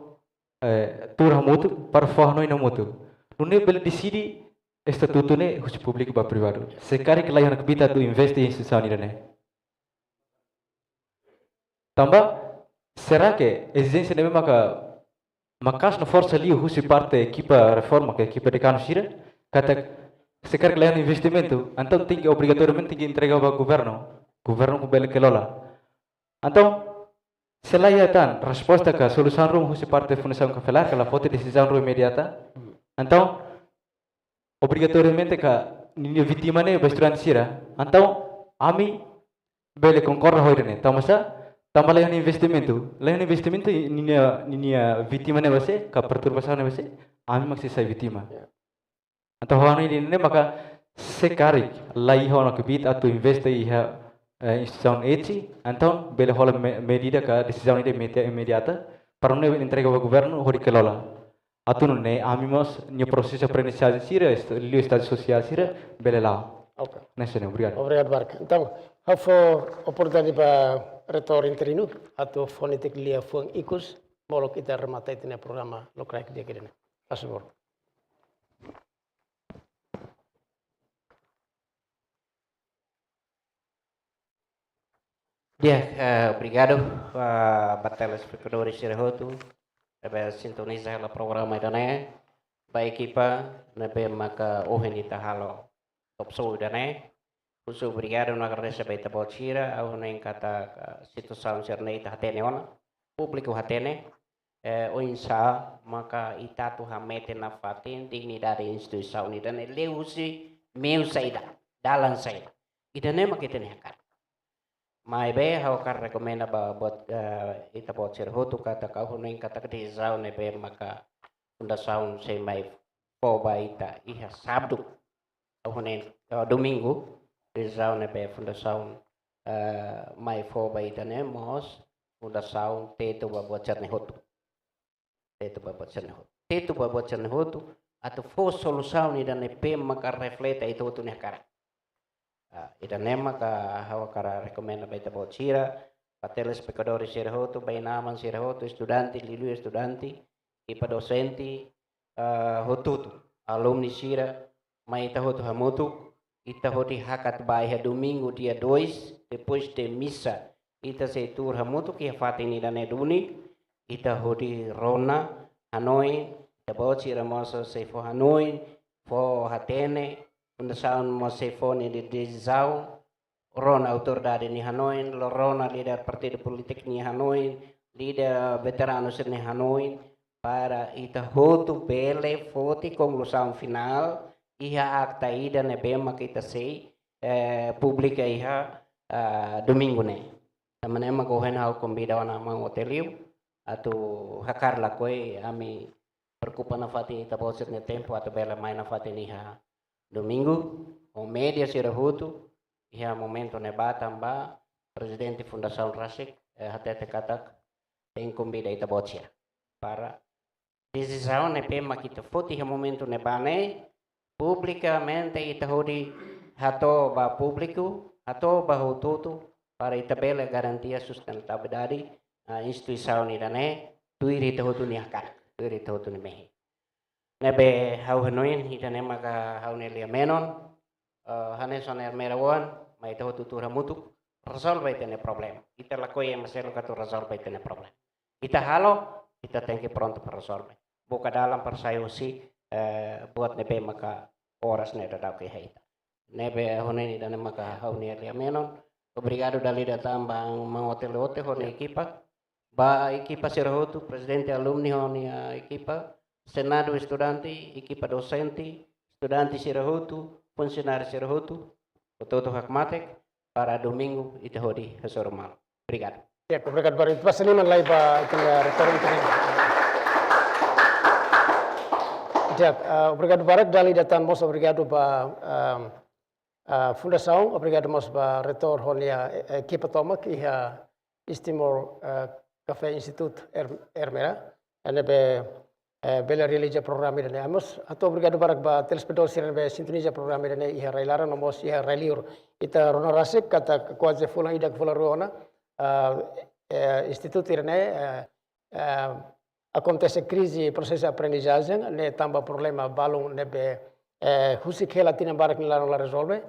Speaker 4: turha mutu para forno ina mutu. Nune bel decidi estatuto ne husi público ba privado. Sekarang kelaya hona kebit atau investa ia instituição ira ne. Tambah, será que exigência de makas na força ali husi parte equipa reforma que equipa de cano sira kata sekarang kelainan investimento então tem que obrigatoriamente tem que entregar ao governo com bela kelola então selain tan resposta que solução rum husi parte fundação que falar que la foto decisão rum imediata então obrigatoriamente que ninho vítima ne bestran sira então ami bele concorda hoirene tamasa tambah lain investimento ninia vítima ne base ka perturbação ne base ami maksi sai vítima atau hana ini ne maka sekari lai hona ke bit atau investe iha instituição eti então bele hola medida ka decisão ide imediata para ne entrega ao governo hori kelola atau ne ami mas ni processo aprendizagem sira liu estado social sira bele lá.
Speaker 1: Ok.
Speaker 4: Nesse obrigado.
Speaker 1: Obrigado, Barca. Então, hafo oportunidade para retor interino atau fonetik lia fuang ikus molo kita rematai tine programa lokrai dia kene. Asbor.
Speaker 2: Obrigado para telespectadores de Rehoto, para sintonizar o programa da baik equipa, nebe maka ohenita halo top so da Uso obrigado na agradecer baita bolchira, au nem kata situação cernei hatene ona, público hatene, o insa maka itatu hamete na fatin dignidade instituição ni dan leusi meu saída, dalan saída. Idane makitene hakar. Mai be hau kar rekomenda ba bot ita bolchira hotu kata kau nem kata kedizau nebe maka fundação sei mai poba ita iha sabdu. Au nem domingo Decisão né fundação mai foba ita né mos fundação teto babot cerne hotu teto babot cerne hotu atau fo solução ni dan pe maka refleta itu hotu ne kara ida ne maka hawa kara recomenda baita bocira para telespectadores sira hotu bainaman sira hotu estudante lilu estudante ipa docente hotu alumni sira mai ita hotu hamutu ita hodi hakat baia domingo dia 2 depois de missa ita se tur hamutu que fatini dane duni ita hodi rona Hanoi ita boci ramoso se fo Hanoi fo hatene fundação mo se fo ni de dizau rona autoridade ni Hanoi lo rona líder partido politik ni Hanoi líder veteranos ni Hanoi para ita hotu bele foti conclusão final iha akta ida ne bema kita sei publica iha domingo ne tamane ma gohen hau kombida wana ma hoteliu atau hakar la koi ami perkupa na fati ita boset ne tempo atau bela mai na fati niha domingo o media sira hutu iha momento ne batamba presidente fundação rasik hatete katak tem kombida ita bosia para decisão ne bema kita foti ha momento ne bane publicamente ita hodi hato ba público hato ba hututu para ita bela garantia sustentabilidade instituição ni dane tuiri ita hutu ni akar tuiri ita hutu ni mehi nebe hau hanoin hitane maka hau nelia menon hane soner merawan mai tahu tutura mutu resolve itene problem kita lakoi maselo katu resolve itene problem kita halo kita tengke pronto per resolve buka dalam persayosi buat nebe maka oras ne dadau ke haita nebe hone dane maka hau nelia menon obrigado dali datambang mangotel hote hone ekipa ba ekipa sirahotu presidente alumni hone ekipa Senado estudante, equipa docente, estudante Sirahutu, funcionário Sirahutu, todo hakmatek para domingo ita hodi hasormal. Obrigado.
Speaker 1: Ya, obrigado para itu pasaliman lai pa itinga retorno tadi. Ya, obrigado para dali datan mos obrigado pa fundação, obrigado mos pa retor honia equipa toma que ia Istimor Café Institute Ermera, ane bela realiza program ini. Amos atau obrigado para ba telespectador siran be sintoniza program ini ia railara nomos ia railiur. Ita rona rasik kata kuaze fula idak fula ruona institut ini acontece crise processo aprendizagem ne tamba problema balung ne be husikela tina barak ni la resolve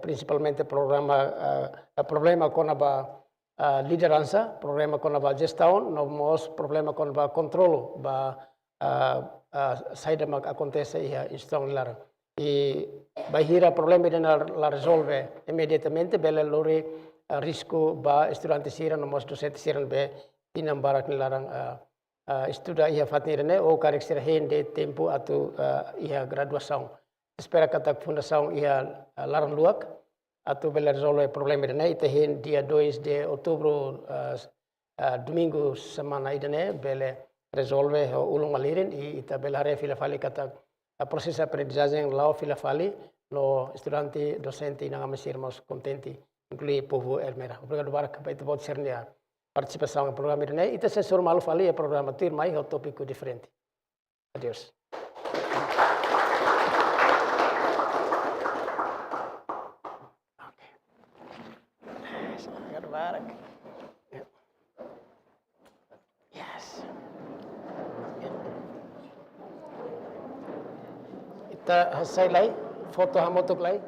Speaker 1: principalmente problema com a liderança, problema com a gestão, nomos problema com a controlo ba saída mag acontece ia instrução lar e bahira problema de la resolve imediatamente bela lori risco ba estudante siran nomos docente siran be tinam barak ni larang estuda ia fatirne ou kareksir hende tempo atau ia graduação espera kata fundação ia larang luak atau bela resolve problema de ite hen dia 2 de outubro domingo semana idane bela resolve ulung malirin e ita belare fila fali kata proses aprendizagem lao fila fali no estudante docente nang mesir mas contenti inclui povo Ermera. Obrigado barak pa ito bot sernia participação no programa ini ita sensor malu fali programa tir mai o tópico diferente. Adios. Obrigado barak. Kita hasilai foto hamotuk lai